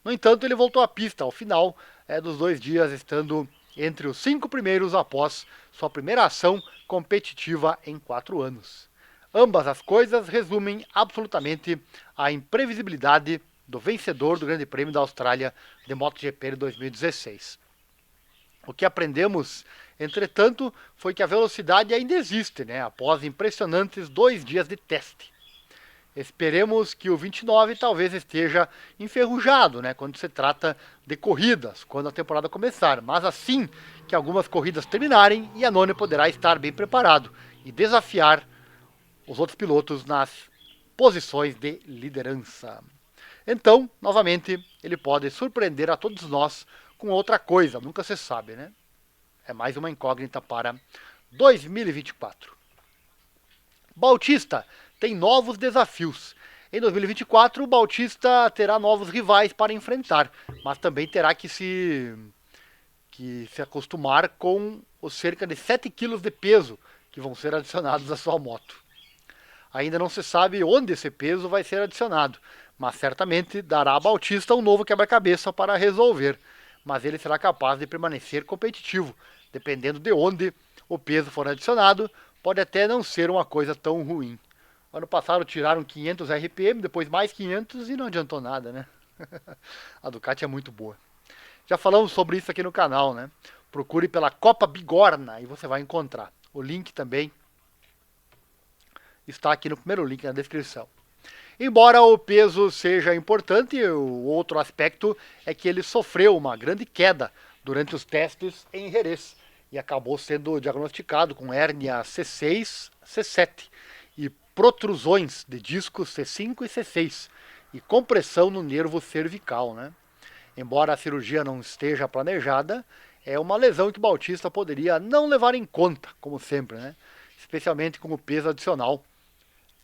No entanto, ele voltou à pista ao final dos 2 dias, estando entre os 5 primeiros após sua primeira ação competitiva em 4 anos. Ambas as coisas resumem absolutamente a imprevisibilidade do vencedor do Grande Prêmio da Austrália de MotoGP de 2016. O que aprendemos, entretanto, foi que a velocidade ainda existe, após impressionantes 2 dias de teste. Esperemos que o 29 talvez esteja enferrujado, quando se trata de corridas, quando a temporada começar. Mas assim que algumas corridas terminarem, Iannone poderá estar bem preparado e desafiar os outros pilotos nas posições de liderança. Então, novamente, ele pode surpreender a todos nós com outra coisa, nunca se sabe, É mais uma incógnita para 2024. Bautista tem novos desafios. Em 2024, o Bautista terá novos rivais para enfrentar, mas também terá que se acostumar com os cerca de 7 quilos de peso que vão ser adicionados à sua moto. Ainda não se sabe onde esse peso vai ser adicionado, mas certamente dará a Bautista um novo quebra-cabeça para resolver. Mas ele será capaz de permanecer competitivo, dependendo de onde o peso for adicionado, pode até não ser uma coisa tão ruim. Ano passado tiraram 500 RPM, depois mais 500 e não adiantou nada, A Ducati é muito boa. Já falamos sobre isso aqui no canal, Procure pela Copa Bigorna e você vai encontrar. O link também está aqui no primeiro link na descrição. Embora o peso seja importante, o outro aspecto é que ele sofreu uma grande queda durante os testes em Jerez e acabou sendo diagnosticado com hérnia C6, C7 e protrusões de discos C5 e C6 e compressão no nervo cervical, Embora a cirurgia não esteja planejada, é uma lesão que o Bautista poderia não levar em conta, como sempre, Especialmente com o peso adicional.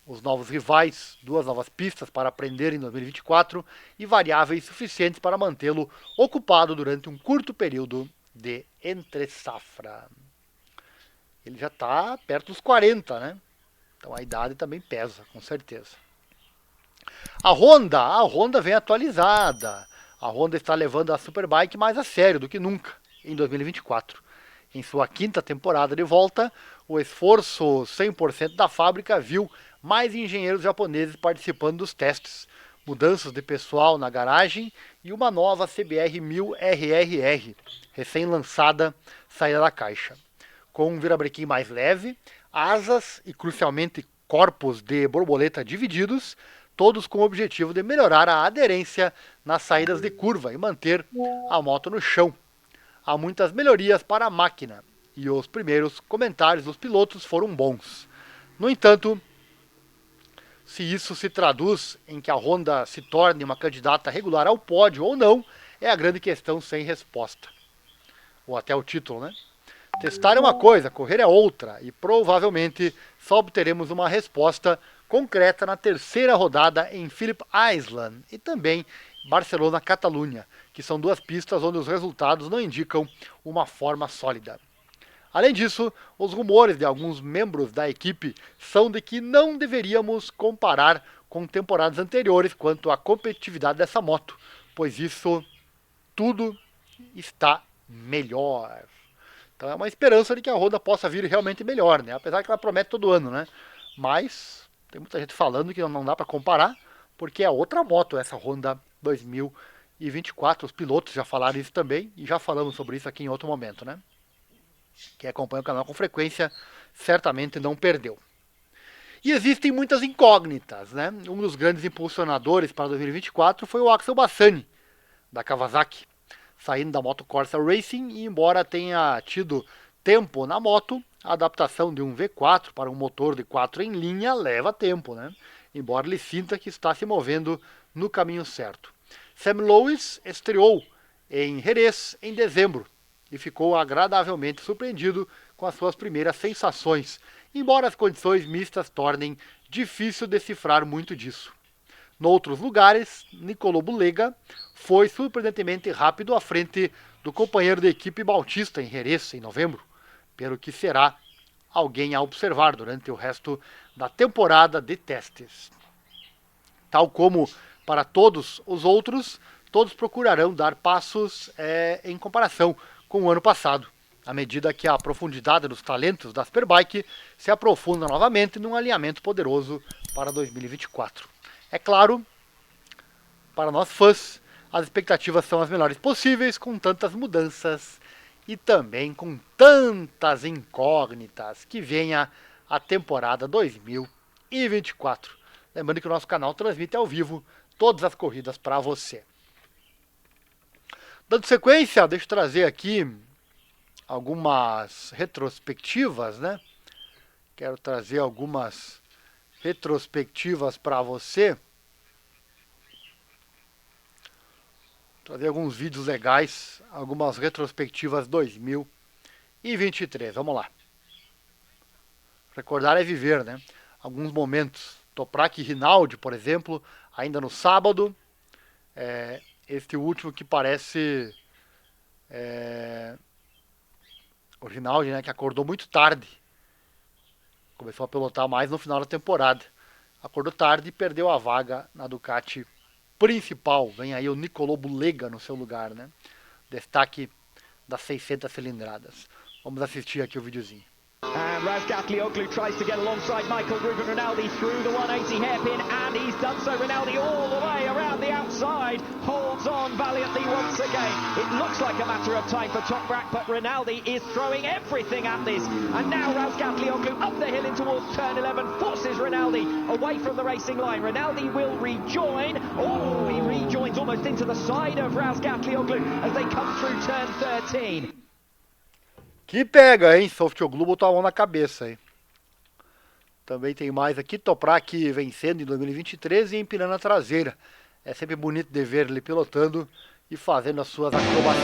Os novos rivais, 2 novas pistas para aprender em 2024 e variáveis suficientes para mantê-lo ocupado durante um curto período de entre-safra. Ele já está perto dos 40, Então a idade também pesa, com certeza. A Honda vem atualizada. A Honda está levando a Superbike mais a sério do que nunca em 2024. Em sua 5ª temporada de volta, o esforço 100% da fábrica viu mais engenheiros japoneses participando dos testes, mudanças de pessoal na garagem e uma nova CBR 1000 RRR, recém-lançada, saída da caixa. Com um virabrequim mais leve, asas e, crucialmente, corpos de borboleta divididos, todos com o objetivo de melhorar a aderência nas saídas de curva e manter a moto no chão. Há muitas melhorias para a máquina e os primeiros comentários dos pilotos foram bons. No entanto, se isso se traduz em que a Honda se torne uma candidata regular ao pódio ou não, é a grande questão sem resposta. Ou até o título, Testar é uma coisa, correr é outra, e provavelmente só obteremos uma resposta concreta na 3ª rodada em Phillip Island e também Barcelona-Catalunha, que são 2 pistas onde os resultados não indicam uma forma sólida. Além disso, os rumores de alguns membros da equipe são de que não deveríamos comparar com temporadas anteriores quanto à competitividade dessa moto, pois isso tudo está melhor. Então é uma esperança de que a Honda possa vir realmente melhor, Apesar que ela promete todo ano, Mas tem muita gente falando que não dá para comparar, porque é outra moto essa Honda 2024. Os pilotos já falaram isso também e já falamos sobre isso aqui em outro momento, Quem acompanha o canal com frequência certamente não perdeu. E existem muitas incógnitas, né? Um dos grandes impulsionadores para 2024 foi o Axel Bassani, da Kawasaki, saindo da Moto Corsa Racing, e embora tenha tido tempo na moto, a adaptação de um V4 para um motor de 4 em linha leva tempo, né? Embora ele sinta que está se movendo no caminho certo. Sam Lowes estreou em Jerez em dezembro e ficou agradavelmente surpreendido com as suas primeiras sensações, embora as condições mistas tornem difícil decifrar muito disso. Noutros lugares, Niccolò Bulega foi surpreendentemente rápido à frente do companheiro de equipe Bautista em Jerez em novembro, pelo que será alguém a observar durante o resto da temporada de testes. Tal como para todos os outros, todos procurarão dar passos em comparação com o ano passado, à medida que a profundidade dos talentos da Superbike se aprofunda novamente num alinhamento poderoso para 2024. É claro, para nós fãs, as expectativas são as melhores possíveis, com tantas mudanças e também com tantas incógnitas que venha a temporada 2024. Lembrando que o nosso canal transmite ao vivo todas as corridas para você. Dando sequência, deixa eu trazer aqui algumas retrospectivas, né? Quero trazer algumas retrospectivas para você. Trazer alguns vídeos legais, algumas retrospectivas 2023. Vamos lá. Recordar é viver, né? Alguns momentos. Toprak e Rinaldi, por exemplo, ainda no sábado. Este último que parece o Rinaldi, né, que acordou muito tarde. Começou a pilotar mais no final da temporada. Acordou tarde e perdeu a vaga na Ducati principal. Vem aí o Niccolò Bulega no seu lugar, né? Destaque das 600 cilindradas. Vamos assistir aqui o videozinho. And Razgatlioglu tries to get alongside Michael Ruben Rinaldi through the 180 hairpin, and he's done so. Rinaldi all the way around the outside, holds on valiantly once again. It looks like a matter of time for Toprak, but Rinaldi is throwing everything at this. And now Razgatlioglu up the hill in towards turn 11, forces Rinaldi away from the racing line. Rinaldi will rejoin. Oh, he rejoins almost into the side of Razgatlioglu as they come through turn 13. Que pega, hein? Softoglu botou a mão na cabeça, hein? Também tem mais aqui. Toprak vencendo em 2023 e empinando a traseira. É sempre bonito de ver ele pilotando e fazendo as suas acrobacias.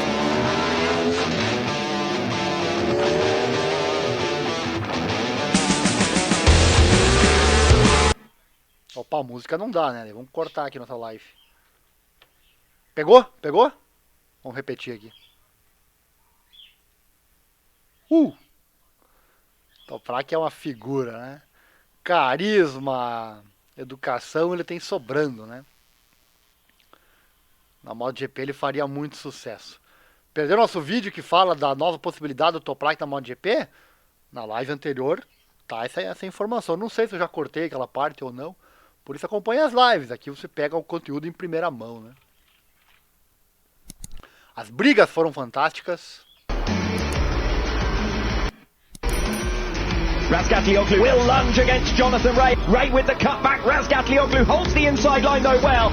Opa, a música não dá, né? Vamos cortar aqui nossa live. Pegou? Pegou? Vamos repetir aqui. Toprak é uma figura, né? Carisma, educação ele tem sobrando, né? Na MotoGP ele faria muito sucesso. Perdeu nosso vídeo que fala da nova possibilidade do Toprak na MotoGP? Na live anterior tá essa informação. Não sei se eu já cortei aquela parte ou não. Por isso acompanhe as lives. Aqui você pega o conteúdo em primeira mão, né? As brigas foram fantásticas. Razgatlioglu will lunge against Jonathan Rea. Rea with the cutback. Razgatlioglu holds the inside line though well.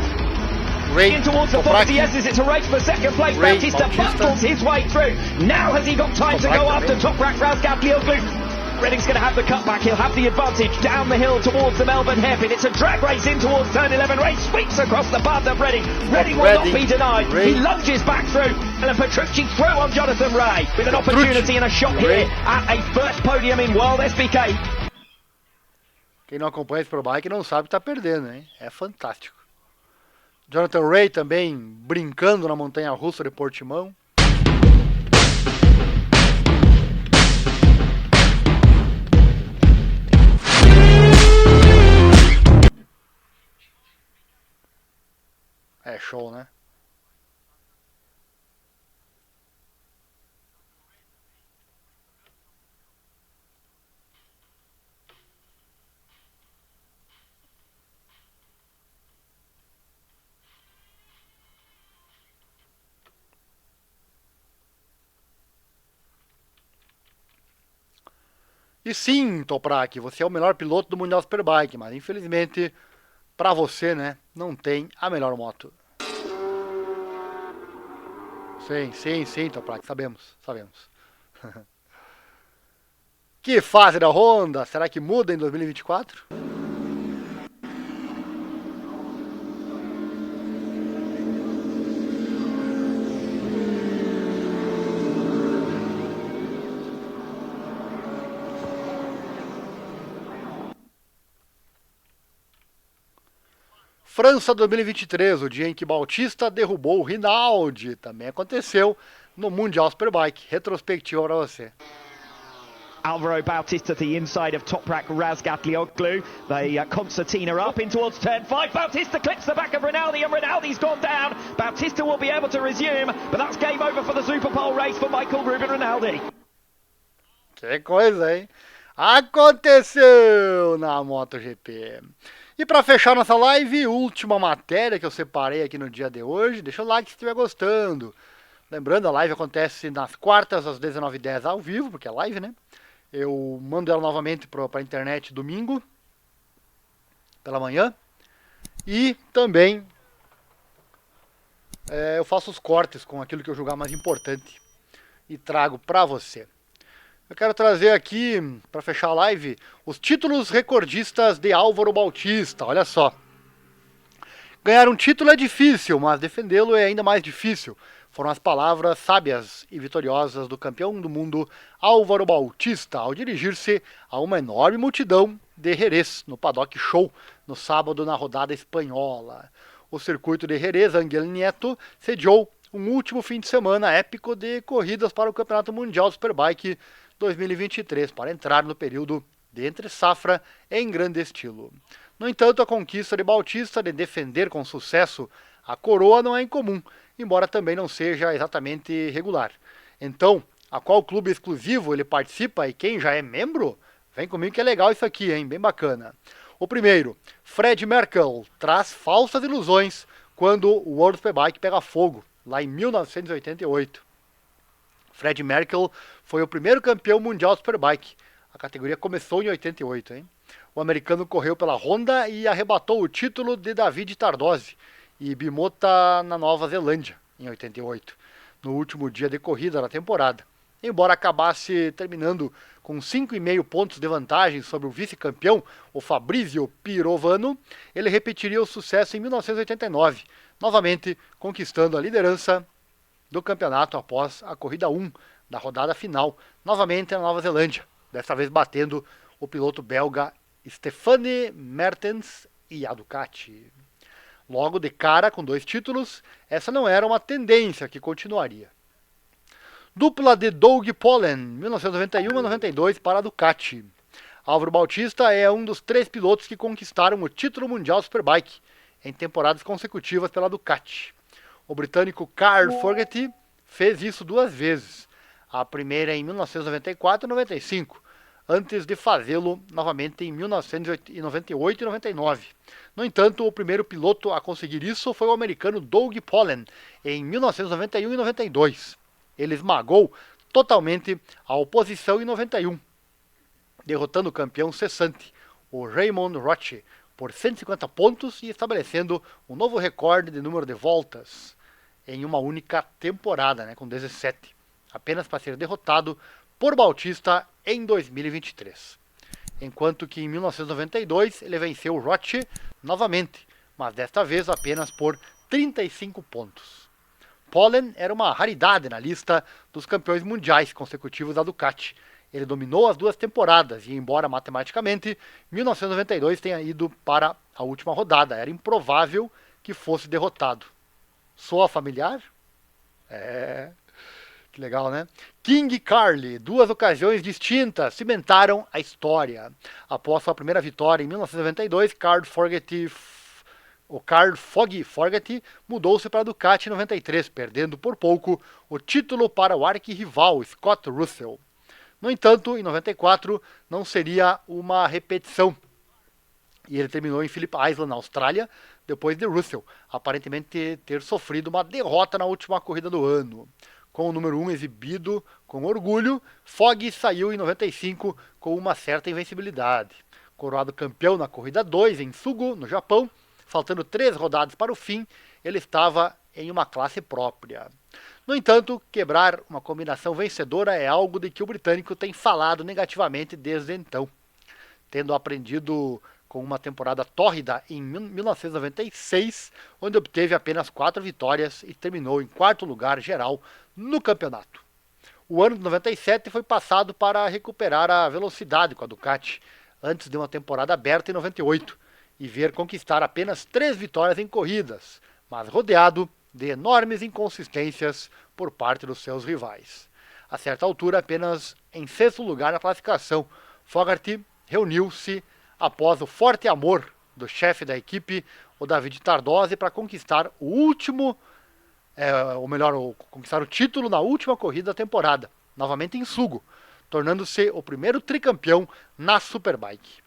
Rea in towards the 40S's. It's a race for second place. Bautista bundles his way through. Now has he got time to go after Toprak Razgatlioglu? Redding's going to have the cutback. He'll have the advantage down the hill towards the Melbourne hairpin. It's a drag race in towards turn 11. Rea sweeps across the path of Redding. Redding will not be denied. He lunges back through. And Petrucci through on Jonathan Rea with an opportunity and a shot here at a first podium in World SBK. Quem não acompanha esse Superbike não sabe que tá perdendo, hein? É fantástico. Jonathan Rea também brincando na montanha-russa de Portimão. É show, né? E sim, Toprak, você é o melhor piloto do Mundial Superbike, mas infelizmente, pra você, né, não tem a melhor moto. Sim, Toprak, sabemos. Que fase da Honda? Será que muda em 2024? França 2023, o dia em que Bautista derrubou o Rinaldi, também aconteceu no Mundial Superbike. Retrospectiva para você. Alvaro Bautista to the inside of Toprak Razgatlioglu. The concertina up in towards turn 5. Bautista clips the back of Rinaldi and Rinaldi's gone down. Bautista will be able to resume, but that's game over for the Superpole race for Michael Ruben Rinaldi. Que coisa, hein? Aconteceu na MotoGP. E para fechar nossa live, última matéria que eu separei aqui no dia de hoje. Deixa o like se estiver gostando. Lembrando, a live acontece nas quartas às 19h10 ao vivo, porque é live, né? Eu mando ela novamente para a internet domingo, pela manhã. E também eu faço os cortes com aquilo que eu julgar mais importante e trago para você. Eu quero trazer aqui, para fechar a live, os títulos recordistas de Álvaro Bautista. Olha só. Ganhar um título é difícil, mas defendê-lo é ainda mais difícil. Foram as palavras sábias e vitoriosas do campeão do mundo Álvaro Bautista ao dirigir-se a uma enorme multidão de Jerez, no Paddock Show, no sábado na rodada espanhola. O circuito de Jerez, Ángel Nieto, sediou um último fim de semana épico de corridas para o Campeonato Mundial Superbike 2023, para entrar no período de entre-safra em grande estilo. No entanto, a conquista de Bautista de defender com sucesso a coroa não é incomum, embora também não seja exatamente regular. Então, a qual clube exclusivo ele participa e quem já é membro? Vem comigo que é legal isso aqui, hein? Bem bacana. O primeiro, Fred Merkel, traz falsas ilusões quando o World Superbike pega fogo, lá em 1988. Fred Merkel foi o primeiro campeão mundial Superbike. A categoria começou em 88, hein? O americano correu pela Honda e arrebatou o título de David Tardozzi e Bimota na Nova Zelândia, em 88, no último dia de corrida da temporada. Embora acabasse terminando com 5,5 pontos de vantagem sobre o vice-campeão, o Fabrizio Pirovano, ele repetiria o sucesso em 1989, novamente conquistando a liderança do campeonato após a corrida 1 da rodada final, novamente na Nova Zelândia, desta vez batendo o piloto belga Stefane Mertens e a Ducati. Logo de cara com 2 títulos, essa não era uma tendência que continuaria. Dupla de Doug Polen, 1991 a 92 para a Ducati. Álvaro Bautista é um dos 3 pilotos que conquistaram o título mundial Superbike em temporadas consecutivas pela Ducati. O britânico Carl Fogarty fez isso 2 vezes, a primeira em 1994 e 95, antes de fazê-lo novamente em 1998 e 99. No entanto, o primeiro piloto a conseguir isso foi o americano Doug Polen, em 1991 e 92. Ele esmagou totalmente a oposição em 91, derrotando o campeão cessante, o Raymond Roche, por 150 pontos e estabelecendo um novo recorde de número de voltas em uma única temporada, né, com 17, apenas para ser derrotado por Bautista em 2023. Enquanto que em 1992 ele venceu o Roche novamente, mas desta vez apenas por 35 pontos. Polen era uma raridade na lista dos campeões mundiais consecutivos da Ducati. Ele dominou as 2 temporadas e, embora matematicamente 1992 tenha ido para a última rodada, era improvável que fosse derrotado. Soa familiar? Que legal, né? King e Carly, 2 ocasiões distintas, cimentaram a história. Após sua primeira vitória em 1992, o Carl Foggy Fogarty mudou-se para a Ducati em 93, perdendo por pouco o título para o arquirrival Scott Russell. No entanto, em 94 não seria uma repetição. E ele terminou em Phillip Island, na Austrália, depois de Russell aparentemente ter sofrido uma derrota na última corrida do ano. com o número 1 exibido com orgulho, Fogg saiu em 95 com uma certa invencibilidade. Coroado campeão na corrida 2 em Sugo, no Japão, faltando 3 rodadas para o fim, ele estava em uma classe própria. No entanto, quebrar uma combinação vencedora é algo de que o britânico tem falado negativamente desde então, tendo aprendido com uma temporada tórrida em 1996, onde obteve apenas 4 vitórias e terminou em 4º lugar geral no campeonato. O ano de 97 foi passado para recuperar a velocidade com a Ducati, antes de uma temporada aberta em 98, e ver conquistar apenas 3 vitórias em corridas, mas rodeado de enormes inconsistências por parte dos seus rivais. A certa altura, apenas em 6º lugar na classificação, Fogarty reuniu-se após o forte amor do chefe da equipe, o David Tardozzi, para conquistar conquistar o título na última corrida da temporada, novamente em Sugo, tornando-se o primeiro tricampeão na Superbike.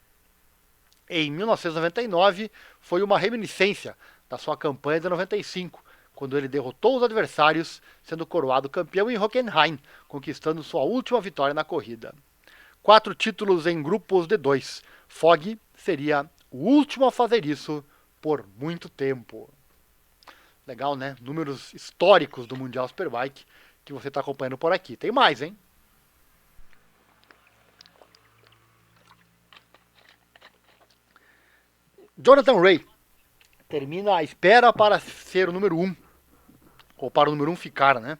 Em 1999, foi uma reminiscência da sua campanha de 95, quando ele derrotou os adversários, sendo coroado campeão em Hockenheim, conquistando sua última vitória na corrida. 4 títulos em grupos de 2. Fogg seria o último a fazer isso por muito tempo. Legal, né? Números históricos do Mundial Superbike que você está acompanhando por aqui. Tem mais, hein? Jonathan Rea termina a espera para ser o número 1, ou para o número 1 ficar, né?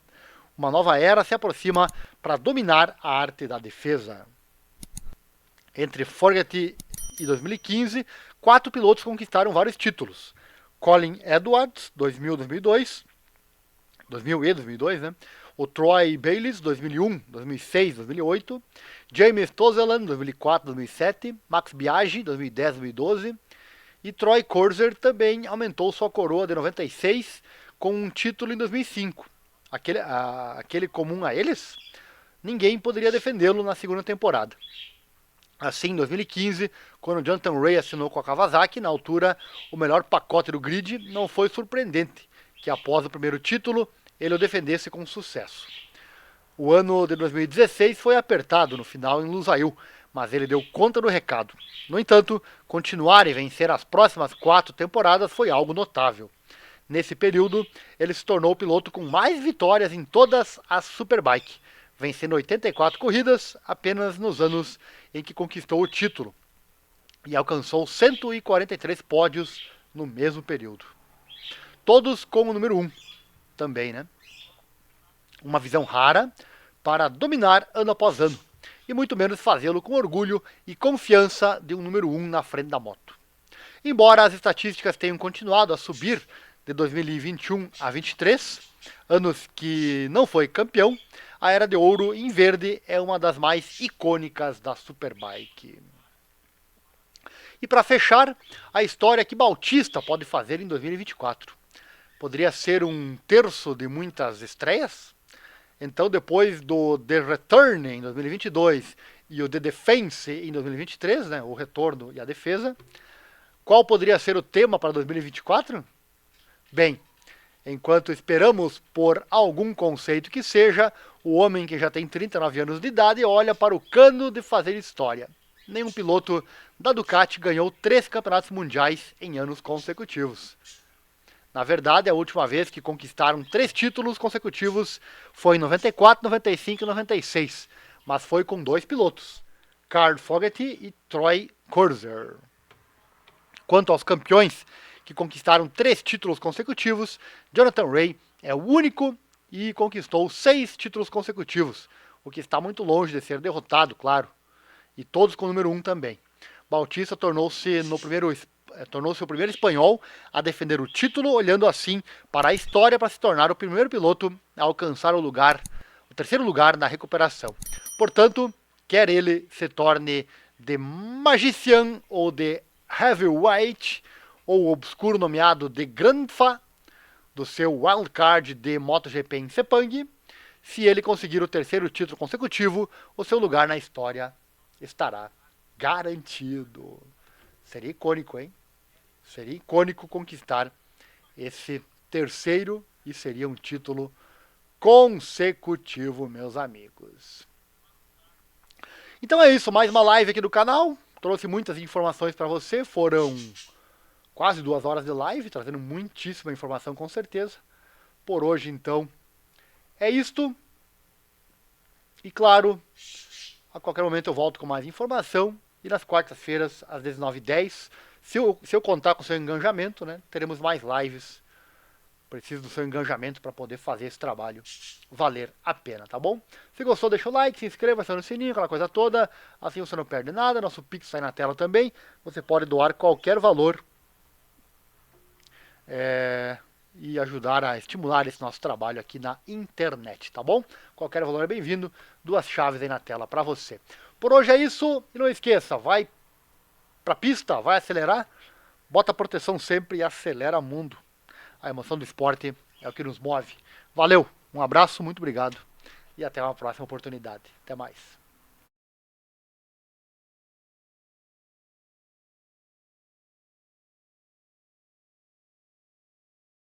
Uma nova era se aproxima para dominar a arte da defesa. Entre Fogarty e 2015, 4 pilotos conquistaram vários títulos. Colin Edwards, 2000-2002, 2000 e 2002, né? O Troy Bayliss, 2001, 2006, 2008. James Tozeland, 2004-2007. Max Biaggi, 2010-2012. E Troy Corser também aumentou sua coroa de 96 com um título em 2005. Aquele comum a eles, ninguém poderia defendê-lo na segunda temporada. Assim, em 2015, quando Jonathan Rea assinou com a Kawasaki, na altura o melhor pacote do grid, não foi surpreendente que após o primeiro título ele o defendesse com sucesso. O ano de 2016 foi apertado no final em Lusail, mas ele deu conta do recado. No entanto, continuar e vencer as próximas 4 temporadas foi algo notável. Nesse período, ele se tornou o piloto com mais vitórias em todas as Superbike, vencendo 84 corridas apenas nos anos em que conquistou o título, e alcançou 143 pódios no mesmo período. Todos com o número 1 também, né? Uma visão rara para dominar ano após ano, e muito menos fazê-lo com orgulho e confiança de um número 1 na frente da moto. Embora as estatísticas tenham continuado a subir de 2021 a 23, anos que não foi campeão, a Era de Ouro em verde é uma das mais icônicas da Superbike. E para fechar, a história que Bautista pode fazer em 2024. Poderia ser um terço de muitas estreias? Então, depois do The Return em 2022 e o The Defense em 2023, né, o retorno e a defesa, qual poderia ser o tema para 2024? Bem, enquanto esperamos por algum conceito que seja, o homem que já tem 39 anos de idade olha para o cano de fazer história. Nenhum piloto da Ducati ganhou 3 campeonatos mundiais em anos consecutivos. Na verdade, a última vez que conquistaram 3 títulos consecutivos foi em 94, 95 e 96, mas foi com 2 pilotos, Carl Fogarty e Troy Corser. Quanto aos campeões que conquistaram 3 títulos consecutivos, Jonathan Rea é o único e conquistou 6 títulos consecutivos, o que está muito longe de ser derrotado, claro, e todos com o número 1 também. Bautista tornou-se o primeiro espanhol a defender o título, olhando assim para a história para se tornar o primeiro piloto a alcançar o 3º lugar na recuperação. Portanto, quer ele se torne de Magician ou de Heavyweight, ou o obscuro nomeado de Grandfa, do seu wildcard de MotoGP em Sepang, se ele conseguir o 3º título consecutivo, o seu lugar na história estará garantido. Seria icônico, hein? Seria icônico conquistar esse 3º e seria um título consecutivo, meus amigos. Então é isso, mais uma live aqui do canal. Trouxe muitas informações para você. Foram quase 2 horas de live, trazendo muitíssima informação com certeza. Por hoje, então, é isto. E claro, a qualquer momento eu volto com mais informação. E nas quartas-feiras, às 19h10, se eu contar com o seu engajamento, né, teremos mais lives. Preciso do seu engajamento para poder fazer esse trabalho valer a pena, tá bom? Se gostou, deixa o like, se inscreva, aciona o sininho, aquela coisa toda. Assim você não perde nada. Nosso Pix sai na tela também. Você pode doar qualquer valor e ajudar a estimular esse nosso trabalho aqui na internet, tá bom? Qualquer valor é bem-vindo. 2 chaves aí na tela para você. Por hoje é isso. E não esqueça, vai pra pista, vai acelerar. Bota proteção sempre e acelera mundo. A emoção do esporte é o que nos move. Valeu, um abraço, muito obrigado e até uma próxima oportunidade. Até mais.